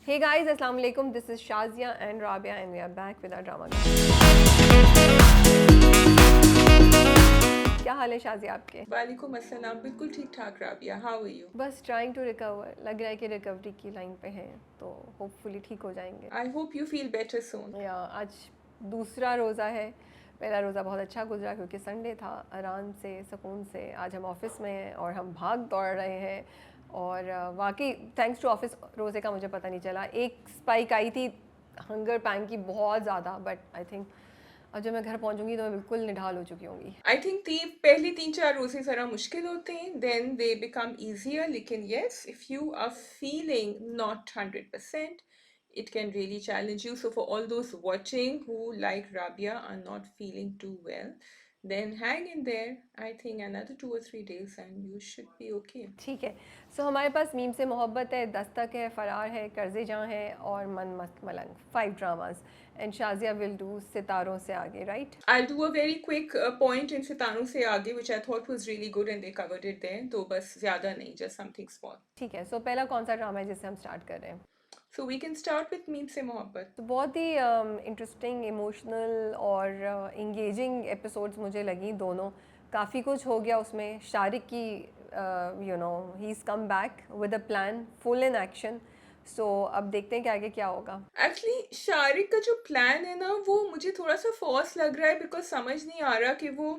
Hey guys, Assalamu alaikum. This is Shazia and Rabia, and we are back with our drama. क्या हाल है शाजिया आपके? वालेकुम अस्सलाम। बिल्कुल ठीक ठाक राबिया। How are you? बस ट्राइंग टू रिकवर, लग रहा है कि रिकवरी की लाइन पे हैं, तो होपफुली ठीक हो जाएंगे। I hope you feel better soon. या आज दूसरा रोज़ा है। पहला रोज़ा बहुत अच्छा गुजरा क्योंकि संडे था, आराम से सुकून से। आज हम ऑफिस में हैं और हम भाग दौड़ रहे हैं, और वाकई थैंक्स टू ऑफिस रोज़े का मुझे पता नहीं चला। एक स्पाइक आई थी हंगर पैंग की बहुत ज़्यादा, बट आई थिंक अब जब मैं घर पहुंचूंगी तो मैं बिल्कुल निढाल हो चुकी होंगी। आई थिंक पहले 3-4 रोजे ज़रा मुश्किल होते हैं, देन दे बिकम ईजियर। लेकिन yes, if you are feeling not 100%, it can really challenge you. So for all those watching who, like Rabia, are not feeling too well, then hang in there. I think another 2 or 3 days and you should be okay. ठीक है। सो हमारे पास meme से मोहब्बत है, दस्तक है, फ़रार है, कर्ज़े जहाँ है और मन मस्त मलंग, 5 dramas. And Shazia will do सितारों से आगे, right? I'll do a very quick point in सितारों से आगे, which I thought was really good and they covered it there. तो बस ज़्यादा नहीं, just something small. ठीक है। सो पहला कौन सा ड्रामा है जिससे हम स्टार्ट कर रहे हैं? So we can start with meme से मोहब्बत। तो बहुत ही इंटरेस्टिंग, इमोशनल और इंगेजिंग एपिसोड्स मुझे लगी दोनों। काफ़ी कुछ हो गया उसमें। शारिक की he is come back with a plan, full in action. So अब देखते हैं कि आगे क्या होगा। एक्चुअली शारिक का जो प्लान है ना, वो मुझे थोड़ा सा फॉल्स लग रहा है, बिकॉज समझ नहीं आ रहा कि वो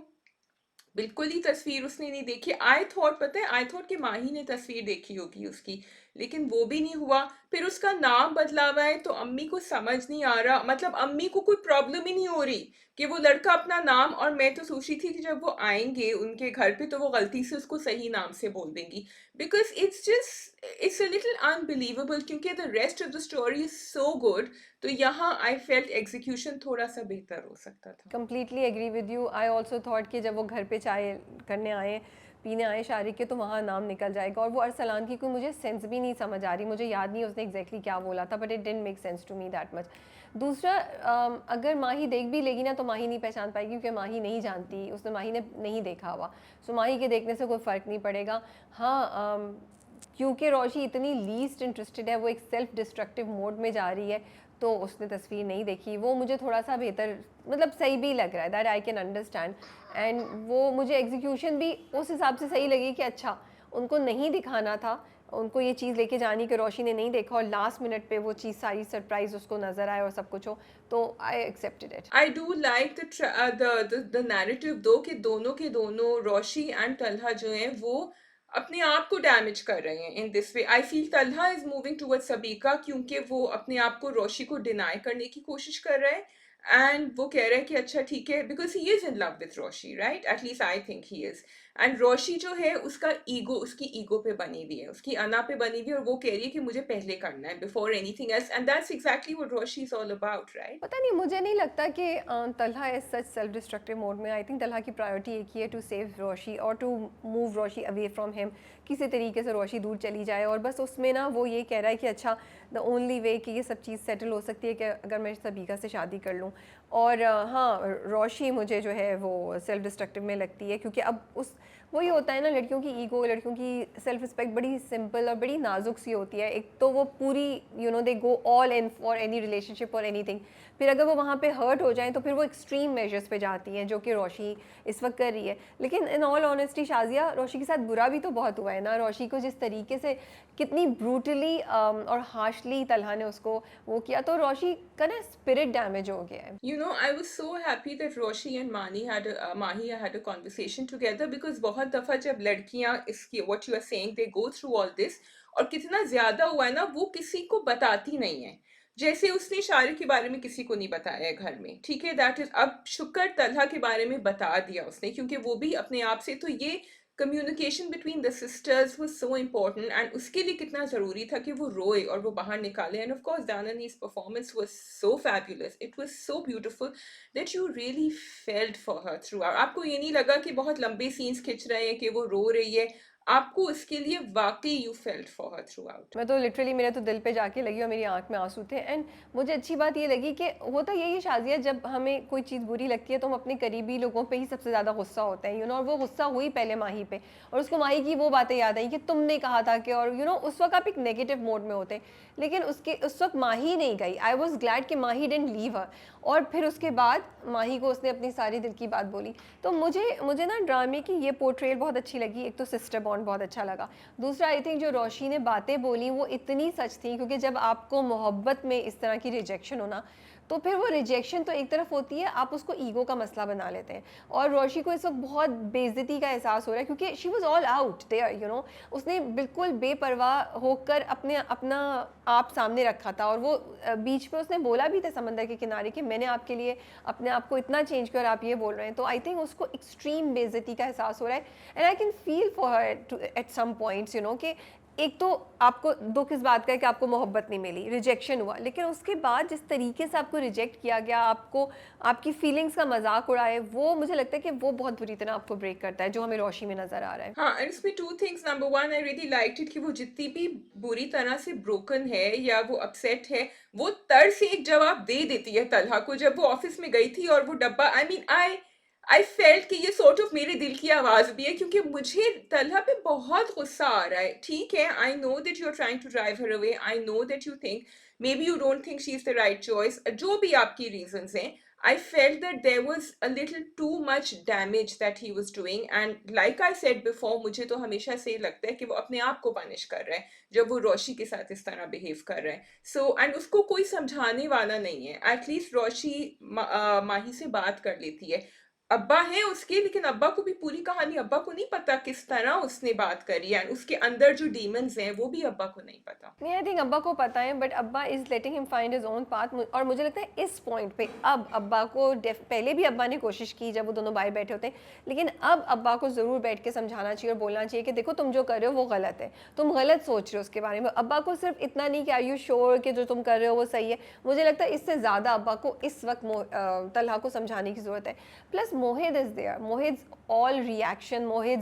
बिल्कुल ही तस्वीर उसने नहीं देखी। आई थॉट, पता है, आई थॉट कि माही ने तस्वीर देखी होगी उसकी, लेकिन वो भी नहीं हुआ। फिर उसका नाम बदला हुआ है, तो अम्मी को समझ नहीं आ रहा, मतलब अम्मी को कोई प्रॉब्लम ही नहीं हो रही कि वो लड़का अपना नाम, और मैं तो सोच रही थी कि जब वो आएंगे उनके घर पे तो वो गलती से उसको सही नाम से बोल देंगी, because it's a little unbelievable, क्योंकि the rest of the story is so good. तो यहाँ आई फेल्ट एग्जीक्यूशन थोड़ा सा बेहतर हो सकता था। Completely agree with you. I also thought कि जब वो घर पे चाय करने आए, पीने आए शारिक के, तो वहाँ नाम निकल जाएगा। और वो अरसलान की कोई मुझे सेंस भी नहीं समझ आ रही, मुझे याद नहीं उसने एग्जैक्टली क्या बोला था, but it didn't make sense to me that much. दूसरा, अगर माही देख भी लेगी ना तो माही नहीं पहचान पाएगी, क्योंकि माही नहीं जानती, उसने माही ने नहीं देखा हुआ। सो माही के देखने से कोई फ़र्क नहीं पड़ेगा। हाँ, क्योंकि रोशी इतनी लीस्ट इंटरेस्टेड है, वो एक सेल्फ डिस्ट्रक्टिव मोड में जा रही है, तो उसने तस्वीर नहीं देखी। वो मुझे थोड़ा सा बेहतर, मतलब सही भी लग रहा है, that I can understand. And वो मुझे एग्जीक्यूशन भी उस हिसाब से सही लगी कि अच्छा, उनको नहीं दिखाना था, उनको ये चीज़ लेके जानी कि रोशी ने नहीं देखा, और लास्ट मिनट पे वो चीज़ सारी सरप्राइज उसको नज़र आए और सब कुछ हो, तो I accepted it. I do like the narrative दो, कि दोनों के दोनों, रोशी एंड तलहा जो हैं, वो अपने आप को डैमेज कर रहे हैं in this way. I feel Talha is moving towards Sabika, क्योंकि वो अपने आप को रोशी को डिनाई करने की कोशिश कर रहा है, एंड वो कह रहा है कि अच्छा ठीक है, because he is in love with Roshi, right? At least I think he is. And Roshi जो है, उसका ईगो, उसकी ईगो पे बनी हुई है, उसकी अना पे बनी हुई है, और वो कह रही है कि मुझे पहले करना है, before anything else, and that's exactly what Roshi is all about, right? पता नहीं, मुझे नहीं लगता कि Talha is such self destructive mode में। आई थिंक तलहा की प्रायोरिटी एक ही है, टू सेव रोशी और to move Roshi away from him. किसी तरीके से रोशी दूर चली जाए, और बस उसमें ना वो ये कह रहा है कि अच्छा, द ओनली वे कि ये सब चीज़ सेटल हो सकती है कि अगर मैं सबीका से शादी कर लूँ। और हाँ, रोशी मुझे जो है वो सेल्फ डिस्ट्रक्टिव में लगती है, क्योंकि अब उस वही होता है ना, लड़कियों की ईगो, लड़कियों की सेल्फ रिस्पेक्ट बड़ी सिंपल और बड़ी नाजुक सी होती है। एक तो वो पूरी they go all in for any relationship और एनीथिंग। फिर अगर वो वहाँ पे हर्ट हो जाएं तो फिर वो एक्सट्रीम मेजर्स पे जाती हैं, जो कि रोशी इस वक्त कर रही है। लेकिन इन ऑल ऑनेस्टी शाजिया, रोशी के साथ बुरा भी तो बहुत हुआ है ना। रोशी को जिस तरीके से, कितनी ब्रूटली और हार्शली तलहा ने उसको वो किया, तो रोशी का ना स्पिरिट डैमेज हो गया है। You know, I was so happy that Roshi and Mahi had a conversation together, because बहुत दफा जब लड़कियां इसकी, what you are saying, they go through all this, और कितना ज्यादा हुआ है ना, वो किसी को बताती नहीं है। जैसे उसने शारिक के बारे में किसी को नहीं बताया है घर में, ठीक है, दैट इज। अब शुक्र तलहा के बारे में बता दिया उसने, क्योंकि वो भी अपने आप से, तो ये communication between the sisters was so important, and उसके लिए कितना ज़रूरी था कि वो रोए और वो बाहर निकाले। And of course Danani's performance was so fabulous, it was so beautiful that you really felt for her throughout. आपको ये नहीं लगा कि बहुत लंबे सीन्स खिंच रहे हैं कि वो रो रही है? आपको उसके लिए वाकई you felt for her through out. मैं तो लिटरली मेरे तो दिल पे जाके लगी और मेरी आंख में आंसू थे। एंड मुझे अच्छी बात ये लगी कि होता यही है शाज़िया, जब हमें कोई चीज़ बुरी लगती है तो हम अपने करीबी लोगों पे ही सबसे ज़्यादा गुस्सा होते हैं, और वो गुस्सा हुई पहले माही पे, और उसको माही की वो बातें याद आई कि तुमने कहा था कि, और उस वक्त आप एक नेगेटिव मोड में होते हैं। लेकिन उस वक्त माही नहीं गई। आई वॉज ग्लैड कि माही डिडंट लीव हर, और फिर उसके बाद माही को उसने अपनी सारी दिल की बात बोली। तो मुझे मुझे ना ड्रामे की ये पोर्ट्रेल बहुत अच्छी लगी। एक तो सिस्टर बॉन्ड बहुत अच्छा लगा। दूसरा, आई थिंक जो रोशी ने बातें बोली वो इतनी सच थी, क्योंकि जब आपको मोहब्बत में इस तरह की रिजेक्शन होना, तो फिर वो रिजेक्शन तो एक तरफ होती है, आप उसको ईगो का मसला बना लेते हैं। और रोशी को इस वक्त बहुत बेइज्जती का एहसास हो रहा है, क्योंकि she was all out there, उसने बिल्कुल बेपरवाह होकर अपना आप सामने रखा था। और वो बीच पे उसने बोला भी था समंदर के किनारे कि मैंने आपके लिए अपने आप को इतना चेंज किया और आप ये बोल रहे हैं। तो आई थिंक उसको एक्सट्रीम बेइज्जती का एहसास हो रहा है। And I can feel for her at some points, कि एक तो आपको दुख इस बात का है कि आपको मोहब्बत नहीं मिली, रिजेक्शन हुआ, लेकिन उसके बाद जिस तरीके से आपको रिजेक्ट किया गया, आपको आपकी फीलिंग्स का मजाक उड़ाए, वो मुझे लगता है कि वो बहुत बुरी तरह आपको ब्रेक करता है, जो हमें रोशी में नजर आ रहा है। हाँ, एंड इसमें two things. Number one, I really liked it कि वो जितनी भी बुरी तरह से ब्रोकन है या वो अपसेट है, वो तर से एक जवाब दे देती है तलहा को। जब वो ऑफिस में गई थी और वो डब्बा, आई फेल्ट कि ये सॉर्ट ऑफ मेरे दिल की आवाज भी है, क्योंकि मुझे तलहा पे बहुत गुस्सा आ रहा है। ठीक है, I know that you are trying to drive her away, I know that you think maybe you don't think she is the right choice, जो भी आपकी रीजंस हैं। I felt that there was a little too much damage that he was doing, and like I said before, मुझे तो हमेशा से ही लगता है कि वो अपने आप को पनिश कर रहा है जब वो रोशी के साथ इस तरह बिहेव कर रहा है। एंड उसको कोई समझाने वाला नहीं है। एटलीस्ट रोशी माही से बात कर लेती है। अब्बा है उसके, लेकिन अब्बा को भी पूरी कहानी, अब्बा को नहीं पता किस तरह उसने बात करी, एंड उसके अंदर जो डीमंस हैं वो भी अब्बा को नहीं पता। नहीं, आई थिंक अब्बा को पता है, बट अब्बा is letting him find his own path. और मुझे लगता है इस पॉइंट पे अब अब्बा को पहले भी अब्बा ने कोशिश की जब वो दोनों भाई बैठे होते हैं, लेकिन अब अब्बा को ज़रूर बैठ के समझाना चाहिए और बोलना चाहिए कि देखो तुम जो कर रहे हो वो गलत है, तुम गलत सोच रहे हो उसके बारे में। अब्बा को सिर्फ इतना नहीं कि आर यू श्योर कि जो तुम कर रहे हो वो सही है, मुझे लगता है इससे ज़्यादा अब्बा को इस वक्त तलहा को समझाने की ज़रूरत है। Plus Mohid is there, Mohid all reaction, Mohid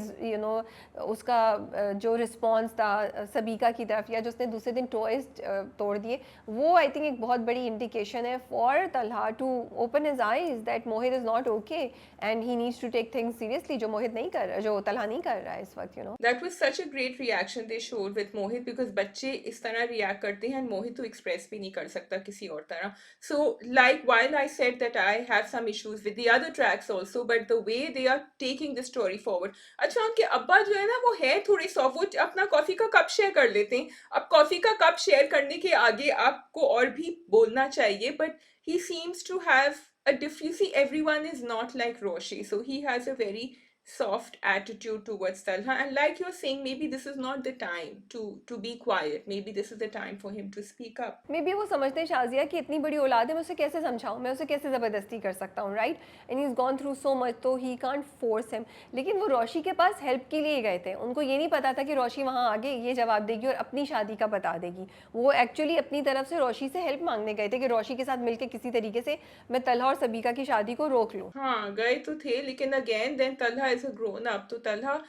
उसका जो रिस्पॉन्स था सबीका की तरफ, या जो उसने दूसरे दिन टॉयज तोड़ दिए, वो आई थिंक एक बहुत बड़ी इंडिकेशन है for Talha to open his eyes that Mohit is not okay and he needs to take things seriously, जो मोहित नहीं कर रहा, जो तलहा नहीं कर रहा है इस वक्त। That was such a great reaction they showed with Mohit, because बच्चे इस तरह रिएक्ट करते हैं, and मोहित तो एक्सप्रेस भी नहीं कर सकता किसी और तरह। So like while I said that I have some issues with the other tracks also, but the way they are taking the story forward, अच्छा उनके अब्बा जो है ना वो है थोड़े सॉफ्ट, वो अपना कॉफी का कप शेयर कर लेते हैं। अब कॉफी का कप शेयर करने के आगे आपको और भी बोलना चाहिए, but he seems to have a different, see everyone is not like Roshi, so he has a very soft attitude towards Talha, and like you're saying, maybe this is not the time to be quiet, maybe this is the time for him to speak up. May be वो समझते हैं शाजिया कि इतनी बड़ी औलाद है, मैं उसे कैसे समझाऊं, मैं उसे कैसे ज़बरदस्ती कर सकता हूँ, right? And he is gone through so much, तो ही कांट फोर्स हिम। लेकिन वो रोशी के पास हेल्प के लिए गए थे, उनको ये नहीं पता था कि रोशी वहाँ आगे ये जवाब देगी और अपनी शादी का बता देगी। वो एक्चुअली अपनी तरफ से रोशी से हेल्प मांगने गए थे कि रोशी के साथ मिलकर किसी तरीके से मैं तलहा और सबीका की शादी को रोक लूँ। हाँ, गए तो थे, लेकिन again then Talha is a grown up, तो तलहा,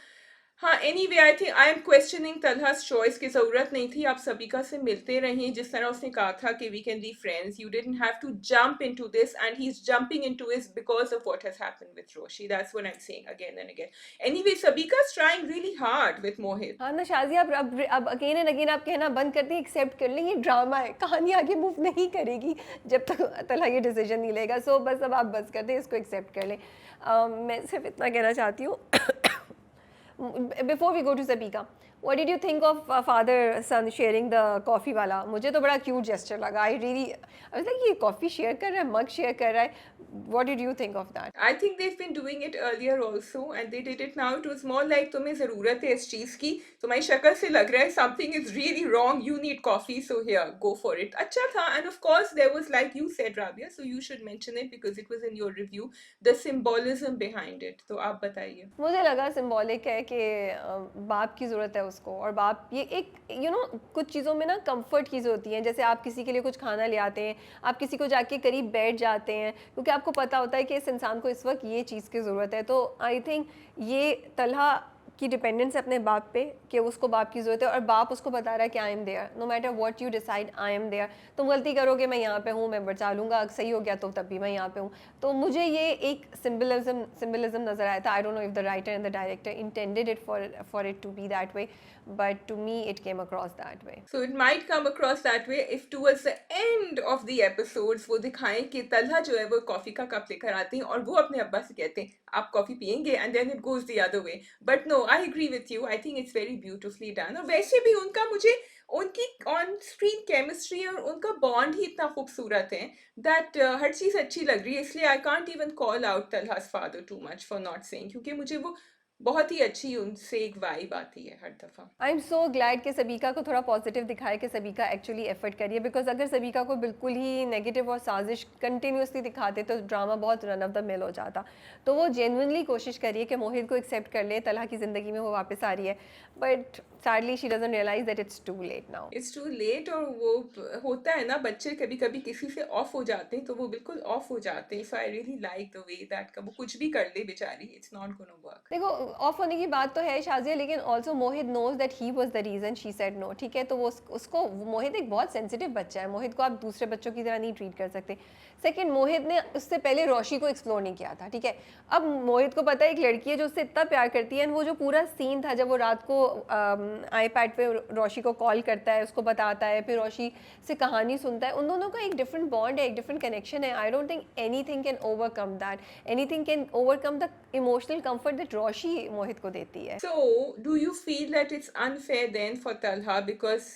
हाँ, anyway I think I am questioning Talha's choice की ज़रूरत नहीं थी। आप सबीका से मिलते रहें, जिस तरह उसने कहा था कि we can be friends, you didn't have to jump into this, and he is jumping into this because of what has happened with Roshi. That's what I am saying again and again. Anyway, Sabika is trying really hard with Mohit. हाँ ना शाजिया, अब again and again आप कहना बंद कर दें, accept कर लें, ये ड्रामा है, कहानी आगे मूव नहीं करेगी जब तक तलहा ये डिसीजन नहीं लेगा। सो बस अब आप बस कर दें, इसको एक्सेप्ट कर लें। मैं सिर्फ इतना कहना चाहती हूँ before we go to Zabika, what did you think of father son sharing the coffee वाला? मुझे तो बड़ा cute gesture लगा। I was like, ये coffee share कर रहा है, mug share कर रहा है। What did you think of that? I think they've been doing it earlier also, and they did it now. It was more like तुम्हें ज़रूरत है इस चीज़ की, तुम्हारी शक्ल से लग रहा है something is really wrong, you need coffee, so here, go for it. अच्छा था, and of course there was, like you said Rabia, so you should mention it because it was in your review, the symbolism behind it. तो आप बताइए। मुझे लगा symbolic है कि बाप की ज़रूरत है उसको, और बाप ये एक कुछ चीज़ों में ना कंफर्ट की ज़रूरत है। जैसे आप किसी के लिए कुछ खाना ले आते हैं, आप किसी को जाके करीब बैठ जाते हैं, क्योंकि आपको पता होता है कि इस इंसान को इस वक्त ये चीज़ की ज़रूरत है। तो आई थिंक ये तलहा की डिपेंडेंस है अपने बाप पे कि उसको बाप की ज़रूरत है और बाप उसको बता रहा है कि I am there, no matter what you decide I am there. तुम गलती करोगे मैं यहाँ पे हूँ, मैं बचा लूँगा, सही हो गया तो तब भी मैं यहाँ पे हूँ। तो मुझे ये एक सिम्बलिज्म नज़र आया था। I don't know if the writer and the director intended it for it to be that way, but to me it came across that way. So it might come across that way if towards the end of the episodes वो दिखाएं कि तलहा जो है वो coffee का cup लेकर आते हैं और वो अपने अब्बा से कहते हैं आप कॉफी पियेंगे and then it goes the other way. But no, I agree with you. I think it's very beautifully done. और वैसे भी उनका मुझे उनकी ऑन स्क्रीन केमिस्ट्री और उनका बॉन्ड ही इतना खूबसूरत है दैट हर चीज़ अच्छी लग रही है, इसलिए I can't even call out Talha's father too much for not saying, क्योंकि मुझे वो बहुत ही अच्छी उनसे एक वाइब आती है हर दफ़ा। आई एम सो ग्लैड कि सबीका को थोड़ा पॉजिटिव दिखाया कि सबीका एक्चुअली एफर्ट करिए, बिकॉज अगर सबीका को बिल्कुल ही नेगेटिव और साजिश कंटिन्यूसली दिखाते तो ड्रामा बहुत रन ऑफ द मिल हो जाता। तो वो जेन्युइनली कोशिश करिए कि मोहित को एक्सेप्ट कर ले, तलहा की ज़िंदगी में वो वापस आ रही है, but sadly she doesn't realise that it's too late now. It's too late. और वो होता है ना, बच्चे कभी कभी किसी से ऑफ हो जाते हैं तो वो बिल्कुल ऑफ हो जाते हैं। So I really like the way that का वो कुछ भी कर ले बेचारी, इट्स नॉट गोना वर्क। देखो ऑफ होने की बात तो है शाजिया, लेकिन also Mohit knows that he was the reason she said no, ठीक है। तो वो उसको, मोहित एक बहुत सेंसिटिव बच्चा है, मोहित को आप दूसरे बच्चों की तरह नहीं ट्रीट कर सकते। सेकंड, मोहित ने उससे पहले रोशी को एक्सप्लोर नहीं किया था, ठीक है। अब मोहित को पता है एक लड़की है जो उससे इतना प्यार करती है, एंड वो जो पूरा सीन था जब वो रात को आईपैड पे रोशी को कॉल करता है, उसको बताता है, फिर रोशी से कहानी सुनता है, उन दोनों का एक डिफरेंट बॉन्ड है, एक डिफरेंट कनेक्शन है। I don't think anything can overcome that, anything can overcome the emotional comfort that Roshi Mohit को देती है। So, do you feel that it's unfair then for Talha? Because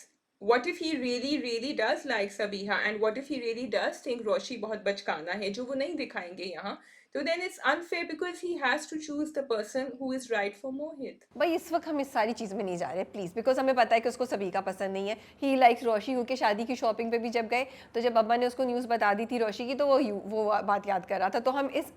what if he really, really does like Sabiha, and what if he really does think Roshi बहुत बचकाना है, जो वो नहीं दिखाएंगे यहाँ? So then it's unfair because he has to choose the person who is right for Mohit. भाई इस वक्त हम इस सारी चीज़ में नहीं जा रहे प्लीज़, बिकॉज हमें पता है कि उसको सभी का पसंद नहीं है। ही लाइक्स रोशी, क्योंकि शादी की शॉपिंग पे भी जब गए तो जब अब्बा ने उसको न्यूज़ बता दी थी रोशी की, तो वो बात याद कर रहा था। तो हम इस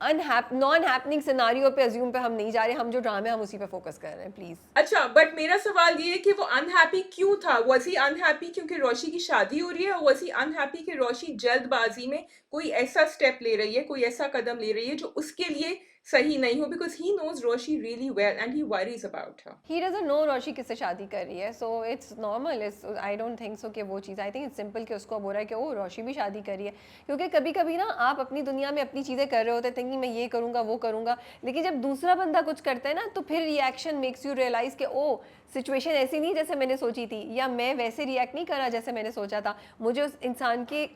नॉन हैपनिंग सिनारियो पे अज्यूम पे हम नहीं जा रहे, हम जो ड्रामे हम उसी पे फोकस कर रहे हैं प्लीज़। अच्छा, बट मेरा सवाल ये है कि वो अनहैप्पी क्यों था? वॉज ही अनहैप्पी क्योंकि रोशी की शादी हो रही है, और वॉज ही अनहैप्पी कि रोशी जल्दबाजी में कोई ऐसा स्टेप ले रही है, कोई ऐसा कदम ले रही है जो उसके लिए सही नहीं हो? Because he knows Roshi really well and he worries about her. He doesn't know Roshi किससे शादी कर रही है, so it's normal. I don't think so कि वो चीज़, आई थिंक इट्स सिंपल कि उसको अब हो रहा है कि ओ रोशी भी शादी कर रही है। क्योंकि कभी कभी ना आप अपनी दुनिया में अपनी चीज़ें कर रहे होते थे कि मैं ये करूँगा वो करूँगा, लेकिन जब दूसरा बंदा कुछ करता है ना तो फिर रिएक्शन मेक्स यू रियलाइज कि ओ सिचुएशन ऐसी नहीं जैसे मैंने सोची थी, या मैं वैसे रिएक्ट नहीं करा जैसे मैंने सोचा था। मुझे उस इंसान के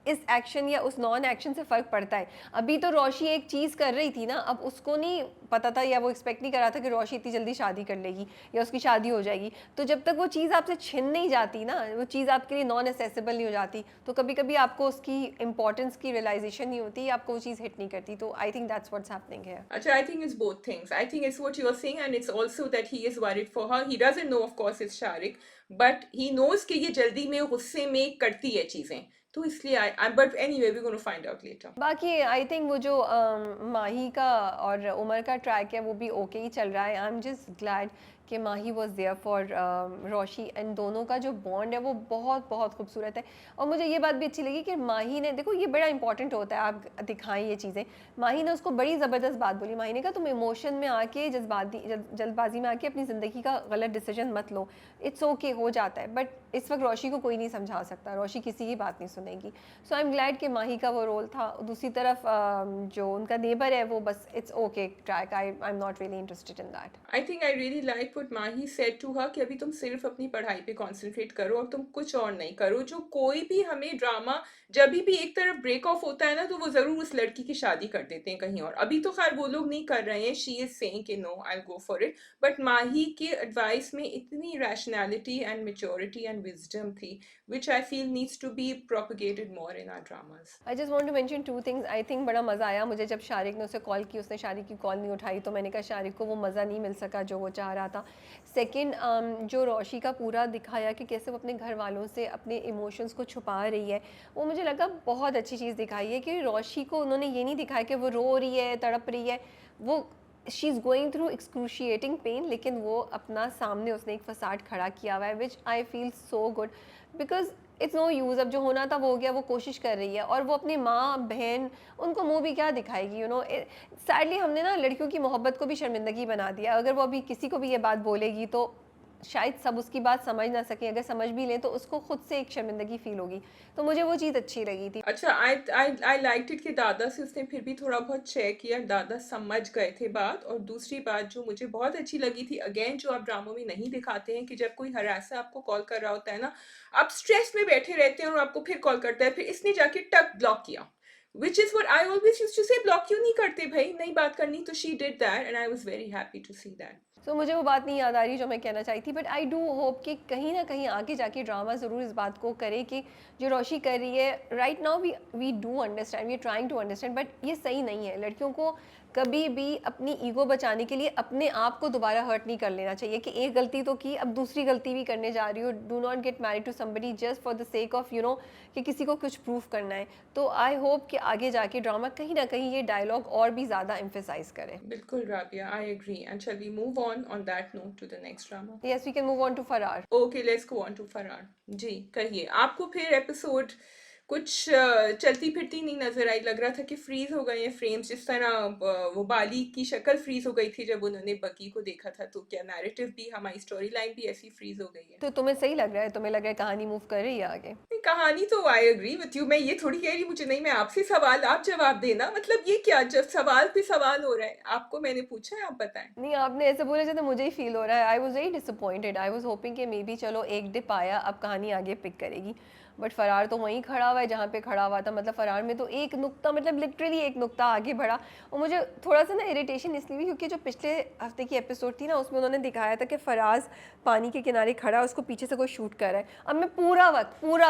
इस एक्शन या उस नॉन एक्शन से फ़र्क पड़ता है। अभी तो रोशी एक चीज़ कर रही थी ना, अब उसको नहीं पता था या वो एक्सपेक्ट नहीं कर रहा था कि रोशी इतनी जल्दी शादी कर लेगी या उसकी शादी हो जाएगी। तो जब तक वो चीज़ आपसे छिन नहीं जाती ना, वो चीज़ आपके लिए नॉन एसेसिबल नहीं हो जाती, तो कभी कभी आपको उसकी इंपॉर्टेंस की रियलाइजेशन नहीं होती, आपको वो चीज़ हिट नहीं करती। तो I think that's what's happening है। Acha, I think it's both things. I think it's what you're saying, and it's also that he is worried for her. He doesn't know, of course, it's Sharik, but he knows कि ये जल्दी में गुस्से में करती है चीजें, तो इसलिए but anyway, we're going to find out later. बाकी आई थिंक वो जो माही का और उमर का ट्रैक है वो भी ओके ही चल रहा है। आई एम जस्ट ग्लैड कि Mahi was there for Roshi, and दोनों का जो बॉन्ड है वो बहुत बहुत खूबसूरत है। और मुझे ये बात भी अच्छी लगी कि माही ने, देखो ये बड़ा इंपॉर्टेंट होता है आप दिखाएं ये चीज़ें। माही ने उसको बड़ी ज़बरदस्त बात बोली। माही ने कहा तुम इमोशन में आके जल्दबाजी में आके अपनी ज़िंदगी का गलत डिसीजन मत लो, इट्स ओके हो जाता है। बट इस वक्त रोशी को कोई नहीं समझा सकता, रोशी किसी की बात नहीं सुनेगी। सो आई एम ग्लैड कि माही का वो रोल था। दूसरी तरफ जो उनका नेबर है वो बस it's okay track, I am not really interested in that. I think I really like what Mahi said to her कि अभी तुम सिर्फ अपनी पढ़ाई पे कंसंट्रेट करो और तुम कुछ और नहीं करो। जो कोई भी हमें ड्रामा जब भी एक तरफ ब्रेक ऑफ होता है ना, तो वो जरूर उस लड़की की शादी कर देते हैं कहीं और। अभी तो खैर वो लोग नहीं कर रहे हैं, शी इज सेइंग कि no I go for it, but Mahi के एडवाइस में इतनी rationality and maturity and wisdom थी which I feel needs to be propagated more in our dramas. I just want to mention two things. I think बड़ा मज़ा आया मुझे जब शारिक ने उसे कॉल की, उसने शारिक की कॉल नहीं उठाई, तो मैंने कहा शारिक को वो मज़ा नहीं मिल सका जो वो चाह रहा था। सेकंड, जो रोशी का पूरा दिखाया कि कैसे वो अपने घर वालों से अपने इमोशंस को छुपा रही है, वो मुझे लगा बहुत अच्छी चीज़ दिखाई है कि रोशी को उन्होंने ये नहीं दिखाया कि वो रो रही है, तड़प रही है, वो she is going through excruciating pen, लेकिन वो अपना सामने उसने एक फसाड खड़ा किया हुआ है, which I feel so good. Because it's no use, अब जो होना था वो हो गया, वो कोशिश कर रही है और वो अपनी माँ बहन उनको मुंह भी क्या दिखाएगी, सैडली हमने ना लड़कियों की मोहब्बत को भी शर्मिंदगी बना दिया। अगर वो अभी किसी को भी ये बात बोलेगी तो शायद सब उसकी बात समझ ना सकें, अगर समझ भी लें तो उसको खुद से एक शर्मिंदगी फील होगी। तो मुझे वो चीज़ अच्छी लगी थी। अच्छा, आई लाइक्ड इट कि दादा से उसने फिर भी थोड़ा बहुत चेक किया, दादा समझ गए थे बात। और दूसरी बात जो मुझे बहुत अच्छी लगी थी, अगेन जो आप ड्रामों में नहीं दिखाते हैं, कि जब कोई हरासा आपको कॉल कर रहा होता है ना, आप स्ट्रेस में बैठे रहते हैं और आपको फिर कॉल करता है, फिर इसने जाके टक ब्लॉक किया, which is what I always used to say, block क्यों नहीं करते भाई, नहीं बात करनी तो she did that and I was very happy to see that. So मुझे वो बात नहीं याद आ रही जो मैं कहना चाही थी, बट आई डू होप कि कहीं ना कहीं आगे जाके ड्रामा ज़रूर इस बात को करे कि जो रोशी कर रही है right now, we do understand, we are trying to understand, but ये सही नहीं है। लड़कियों को कभी भी अपनी ईगो बचाने के लिए अपने आप को दोबारा हर्ट नहीं कर लेना चाहिए कि एक गलती तो की, अब दूसरी गलती भी करने जा रही हो। Do not get married to somebody just for the sake of कि किसी को कुछ प्रूफ करना है। तो आई होप कि आगे जाके ड्रामा कहीं ना कहीं ये डायलॉग और भी ज़्यादा एम्फेसाइज करे। बिल्कुल Rabia, I agree and shall we move on that note to the next drama. Yes, we can move on to Faraar. Okay, let's go on to Faraar. जी, कहिए, आपको फिर एपिसोड कुछ चलती फिरती नहीं नजर आई, लग रहा था कि फ्रीज हो गए हैं फ्रेम्स, जिस तरह वो बाली की शक्ल फ्रीज हो गई थी जब उन्होंने बकी को देखा था, तो क्या नैरेटिव भी, हमारी स्टोरी लाइन भी ऐसी फ्रीज हो गई है? तो तुम्हें सही लग रहा है, तुम्हें लग रहा है कहानी मूव कर रही है आगे? नहीं, कहानी तो आई एग्री विथ यू, मैं ये थोड़ी कह रही मुझे, नहीं, मैं आपसे सवाल, आप जवाब देना, मतलब ये क्या, जब सवाल पे सवाल हो रहा है, आपको मैंने पूछा है, आप बताएं। नहीं, आपने ऐसे बोले जैसे मुझे ही फील हो रहा है। आई was very disappointed, I was hopping कि मे बी चलो एक डिप आया, अब कहानी आगे पिक करेगी, बट फरार तो वहीं खड़ा हुआ है जहाँ पे खड़ा हुआ था। मतलब फरार में तो एक नुक्ता, मतलब लिटरली एक नुक्ता आगे बढ़ा। और मुझे थोड़ा सा ना इरिटेशन इसलिए भी क्योंकि जो पिछले हफ्ते की एपिसोड थी ना, उसमें उन्होंने दिखाया था कि फराज पानी के किनारे खड़ा है, उसको पीछे से कोई शूट कर रहा है। अब मैं पूरा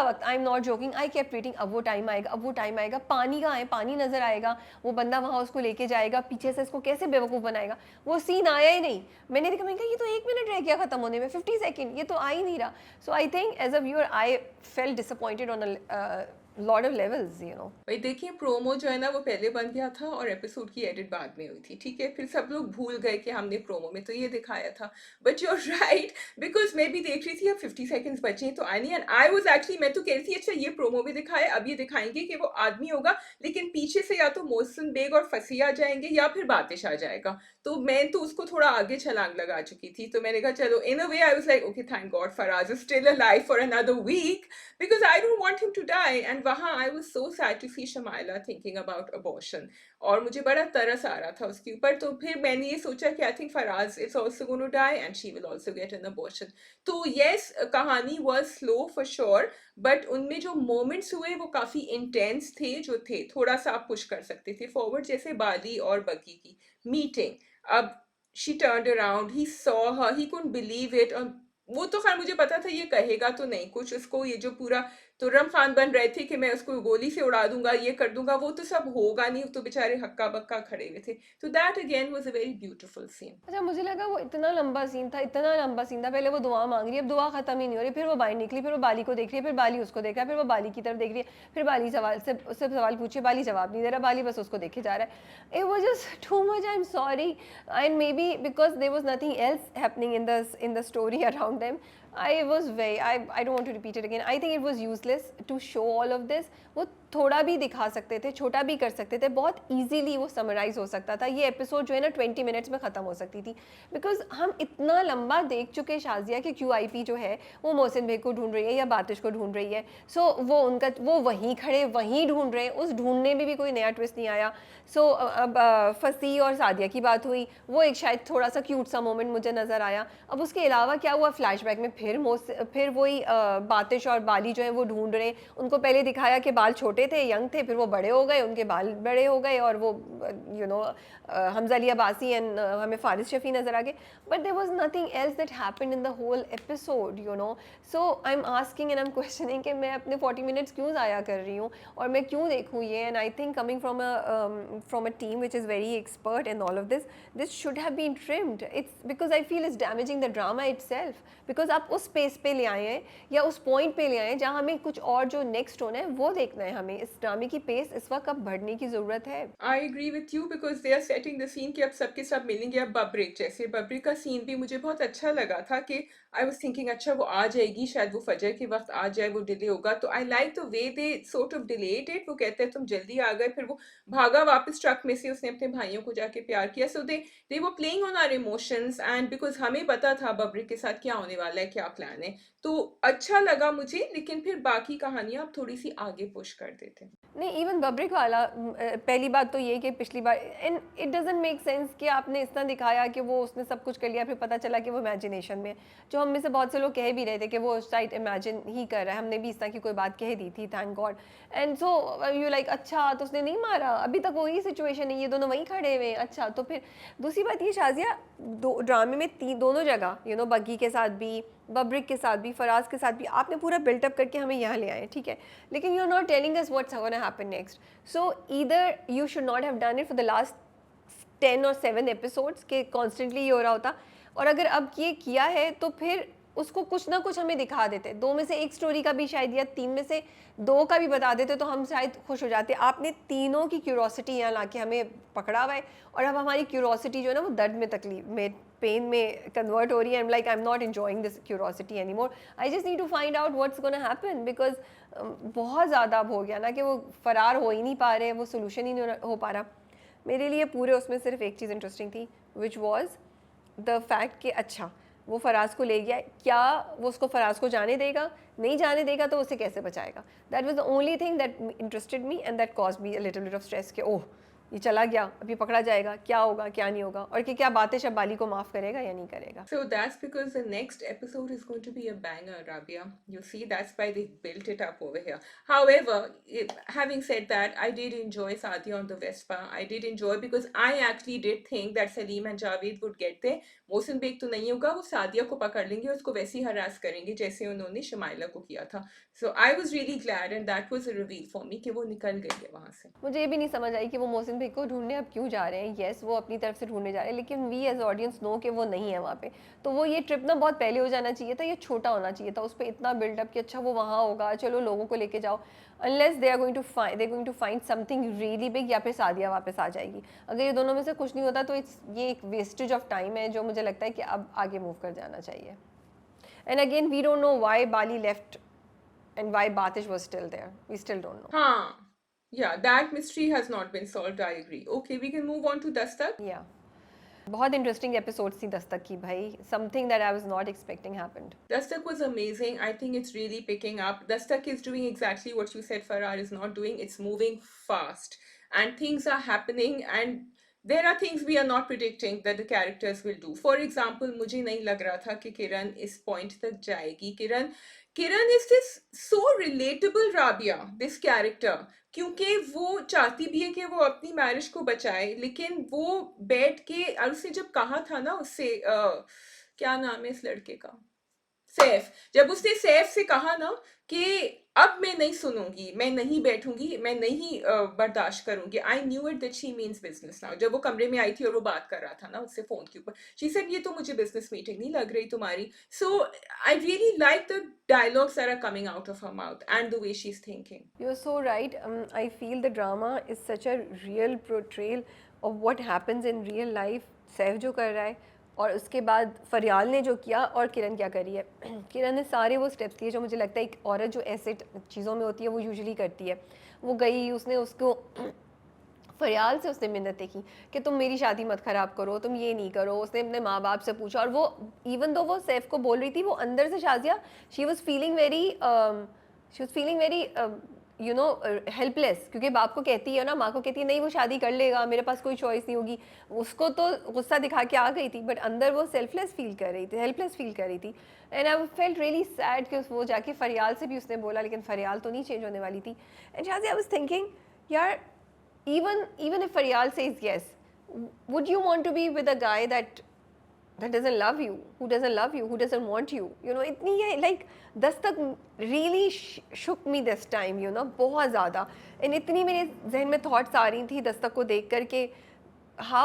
वक्त आई am not joking, I kept waiting, अब वो टाइम आएगा, अब वो टाइम आएगा, पानी कहाँ है, पानी नजर आएगा, वो बंदा वहाँ उसको लेके जाएगा, पीछे से इसको कैसे बेवकूफ़ बनाएगा। वो सीन आया ही नहीं। मैंने देखा, मैंने कहा ये तो 1 मिनट रह गया खत्म होने में, 50 सेकेंड, ये तो आ ही नहीं रहा। So I think as a viewer I felt disappointed on a lot of levels. भाई देखिए, प्रोमो जो है ना वो पहले बन गया था और एपिसोड की एडिट बाद में हुई थी, ठीक है, फिर सब लोग भूल गए कि हमने प्रोमो में तो ये दिखाया था। बट यूर राइट, बिकॉज मैं भी देख रही थी अब 50 सेकेंड्स बचे हैं तो आई नहीं, एंड आई वाज एक्चुअली, मैं तो कह रही थी अच्छा ये प्रोमो भी दिखाए, अब ये दिखाएंगे कि वो आदमी होगा, लेकिन पीछे से या तो मोहसिन बेग और फसिया जाएंगे या फिर बातिश आ जाएगा। तो मैं तो उसको थोड़ा आगे छलांग लगा चुकी थी, तो मैंने कहा चलो, in a way I was like okay, thank God Faraz is still alive for another week, because I don't want him to die. And वहाँ I was so sad to see Shamaila thinking about abortion. और मुझे बड़ा तरस आ रहा था उसके ऊपर, तो फिर मैंने ये सोचा कि I think Faraz is also going to die and she will also get an abortion. तो yes, कहानी was slow for sure, but उनमें जो moments हुए वो काफ़ी intense थे, जो थे थोड़ा सा आप push कर सकते थे forward, जैसे बाली और बकी की meeting। अब she turned around, he saw her, he couldn't believe it, और वो तो खैर मुझे पता था ये कहेगा तो नहीं कुछ, उसको ये जो पूरा तुर्रम खान बन रहे थे कि मैं उसको गोली से उड़ा दूंगा, ये कर दूंगा, वो तो सब होगा नहीं, तो बेचारे हक्का बक्का खड़े हुए थे। तो that again was a very beautiful scene. अच्छा, मुझे लगा वो इतना लंबा सीन था, इतना लंबा सीन था। पहले वो दुआ मांग रही है, अब दुआ खत्म ही नहीं हो रही, फिर वो बाहर निकली, फिर वो बाली को देख रही है, फिर बाली उसको देख रहा है, फिर वो बाली की तरफ देख रही है, फिर बाली सवाल से उससे सवाल पूछे, बाली जवाब नहीं दे रहा, बाली बस उसको देखे जा रहा है। It was just too much, I am sorry, and maybe because there was nothing else happening in the story around them. I was very, I don't want to repeat it again. I think it was useless to show all of this. वो थोड़ा भी दिखा सकते थे, छोटा भी कर सकते थे, बहुत इजीली वो समराइज हो सकता था। ये एपिसोड जो है ना 20 मिनट्स में ख़त्म हो सकती थी, बिकॉज हम इतना लंबा देख चुके शाजिया कि QIP जो है वो मोहसिन बेग को ढूंढ रही है या बातिश को ढूंढ रही है। सो वो वहीं खड़े वहीं ढूंढ रहे हैं, उस ढूंढने में भी कोई नया ट्विस्ट नहीं आया। सो अब फसी और सादिया की बात हुई, वो एक शायद थोड़ा सा क्यूट सा मोमेंट मुझे नज़र आया। अब उसके अलावा क्या हुआ, फ्लैशबैक में फिर वही बातिश और बाली जो है वो ढूंढ रहे हैं। उनको पहले दिखाया कि बाल छोटे थे, यंग थे, फिर वो बड़े हो गए, उनके बाल बड़े हो गए, और वो हमजा अली अब्बासी एंड हमें फारिस शफी नज़र आ गए। But there was nothing else that happened in the whole episode. So I am asking and I am questioning कि मैं अपने 40 मिनट्स क्यों ज़ाया कर रही हूँ और मैं क्यों देखूँ ये। And I think coming from a team which is very expert in all of this should have been trimmed. It's because I feel it's damaging the drama itself, because आप उस स्पेस पे ले आए हैं या उस पॉइंट पे ले आए हैं जहाँ हमें कुछ और जो नेक्स्ट होना है वो देखना है। हमें इस ड्रामे की पेस इस वक्त अब बढ़ने की ज़रूरत है। I agree with you, because they are setting the scene कि अब सबके सब मिलेंगे। अब बब्रिक, जैसे बब्रिक का सीन भी मुझे बहुत अच्छा लगा था कि आई वाज थिंकिंग अच्छा वो आ जाएगी, शायद वो फजर के वक्त आ जाए, वो डिले होगा। तो I like the way they sort of delayed it. वो कहते हैं तुम जल्दी आ गए, फिर वो भागा वापस ट्रक में से, उसने अपने भाइयों को जाके प्यार किया। So they were playing on our emotions, and because हमें पता था बब्रिक के साथ क्या होने वाला है, क्या प्लान है। तो अच्छा लगा मुझे, लेकिन फिर बाकी कहानियां आप थोड़ी सी आगे पुश कर देते। नहीं, इवन बब्रिक वाला पहली बात तो ये कि पिछली बार and it doesn't make sense कि आपने इतना दिखाया कि वो उसने सब कुछ कर लिया, फिर पता चला कि वो इमेजिनेशन में, जो हम में से बहुत से लोग कह भी रहे थे कि वो शायद इमेजिन ही कर रहा है। हमने भी इस तरह की कोई बात कह दी थी, thank God. And so you like अच्छा तो उसने नहीं मारा, अभी तक वही सिचुएशन है, ये दोनों वहीं खड़े हुए हैं। अच्छा तो फिर दूसरी बात ये शाजिया, ड्रामे में दोनों जगह बग्गी के साथ भी, बब्रिक के साथ भी, फराज के साथ भी आपने पूरा बिल्टअप करके हमें यहाँ ले आए, ठीक है, लेकिन you are not telling us what's gonna happen next. So either you should not have done it for the last 10 और 7 एपिसोड्स के कॉन्स्टेंटली ये हो रहा होता, और अगर अब ये किया है तो फिर उसको कुछ ना कुछ हमें दिखा देते, 2 में से एक स्टोरी का भी शायद, या 3 में से 2 का भी बता देते तो हम शायद खुश हो जाते। आपने तीनों की क्यूरोसिटी यहाँ ला के हमें पकड़ा हुआ है, और अब हमारी क्यूरोसिटी जो है ना वो दर्द में, तकलीफ में, पेन में कन्वर्ट हो रही है। I am like I am not enjoying this curiosity any more, I just need to find out what's gonna happen, because बहुत ज़्यादा अब हो गया ना कि वो फरार हो ही नहीं पा रहे, वो सोल्यूशन ही नहीं हो पा रहा। मेरे लिए पूरे उसमें सिर्फ एक चीज़ इंटरेस्टिंग थी, विच वॉज द फैक्ट कि अच्छा वो फराज को ले गया, क्या वो उसको फराज को जाने देगा, नहीं जाने देगा तो उसे कैसे बचाएगा। That was the only thing that interested me and that cause me a little bit of stress कि ओह ये चला गया, अभी पकड़ा जाएगा, क्या होगा क्या नहीं होगा, और कि क्या बातें शबाली को माफ़ करेगा या नहीं करेगा। So that's because the next episode is going to be a banger, Rabia. You see, that's why they built it up over here. However, having said that, I did enjoy Sadia on the Vespa. I did enjoy because I actually did think that Salim and Javed would get there. Mohsin Baig तो नहीं होगा, वो सादिया को पकड़ लेंगे और उसको वैसे ही हरास करेंगे जैसे उन्होंने शमाइला को किया था। So I was really glad and that was a reveal for me कि वो निकल गई है वहाँ से। मुझे ये भी नहीं समझ आई कि वो मोहसिन बेग को ढूंढने अब क्यों जा रहे हैं। येस वो अपनी तरफ से ढूंढने जा रहे हैं, लेकिन वी एज ऑडियंस नो कि वो नहीं है वहाँ पे। तो वो ये ट्रिप ना बहुत पहले हो जाना चाहिए था, ये छोटा होना चाहिए था, उस पर इतना बिल्डअप कि अच्छा वो वहाँ होगा, चलो लोगों को लेके जाओ, unless they are going to find something really big, या फिर सादिया वापस आ जाएगी। अगर ये दोनों में से कुछ नहीं होता तो ये एक वेस्टेज ऑफ टाइम है, जो मुझे लगता है कि अब आगे मूव कर जाना चाहिए। And again we don't know why Bali left and why Batish was still there. We still don't know. हाँ, yeah, that mystery has not been solved. I agree. Okay, we can move on to Dastak. Yeah. बहुत interesting episode थी दस्तक की भाई, something that I was not expecting happened. Dastak was amazing. I think it's really picking up. Dastak is doing exactly what you said Farrar is not doing. It's moving fast and things are happening and there are things we are not predicting that the characters will do. For example, मुझे नहीं लग रहा था कि किरण इस point तक जाएगी। किरण is this so relatable Rabia, this character. क्योंकि वो चाहती भी है कि वो अपनी मैरिज को बचाए, लेकिन वो बैठ के, और उसने जब कहा था ना उससे क्या नाम है इस लड़के का, सैफ, जब उसने सैफ से कहा ना कि अब मैं नहीं सुनूंगी, मैं नहीं बैठूंगी, मैं नहीं बर्दाश्त करूंगी, I knew it that she means business now. जब वो कमरे में आई थी और वो बात कर रहा था ना उससे फोन के ऊपर, शी सेड ये तो मुझे बिजनेस मीटिंग नहीं लग रही तुम्हारी। So I really like the dialogues that are coming out of her mouth and the way she's thinking. You're so right. I feel the drama is such a real portrayal of what happens in real life. Saif जो कर रहा है, और उसके बाद फरियाल ने जो किया, और किरण क्या करी है। किरण ने सारे वो स्टेप्स लिए जो मुझे लगता है एक औरत जो ऐसे चीज़ों में होती है वो यूजुअली करती है। वो गई, उसने उसको फरियाल से उसने मिन्नतें की कि तुम मेरी शादी मत ख़राब करो, तुम ये नहीं करो। उसने अपने माँ बाप से पूछा, और वो इवन दो वो सैफ को बोल रही थी, वो अंदर से Shazia she was feeling very you know helpless, क्योंकि बाप को कहती है ना, माँ को कहती है नहीं वो शादी कर लेगा, मेरे पास कोई चॉइस नहीं होगी। उसको तो गुस्सा दिखा के आ गई थी, बट अंदर वो सेल्फलेस फील कर रही थी, हेल्पलेस फील कर रही थी। And I felt really sad कि वो जाके फरियाल से भी उसने बोला, लेकिन फरियाल तो नहीं चेंज होने वाली थी। And Shazia I was thinking यार, even if Faryal says yes, would you want to be with a guy that doesn't love you, who doesn't want you? You know, इतनी है like Dastak really shook me this time, you know, बहुत ज़्यादा। and इतनी मेरे जहन में thoughts आ रही थी दस्तक को देख कर के how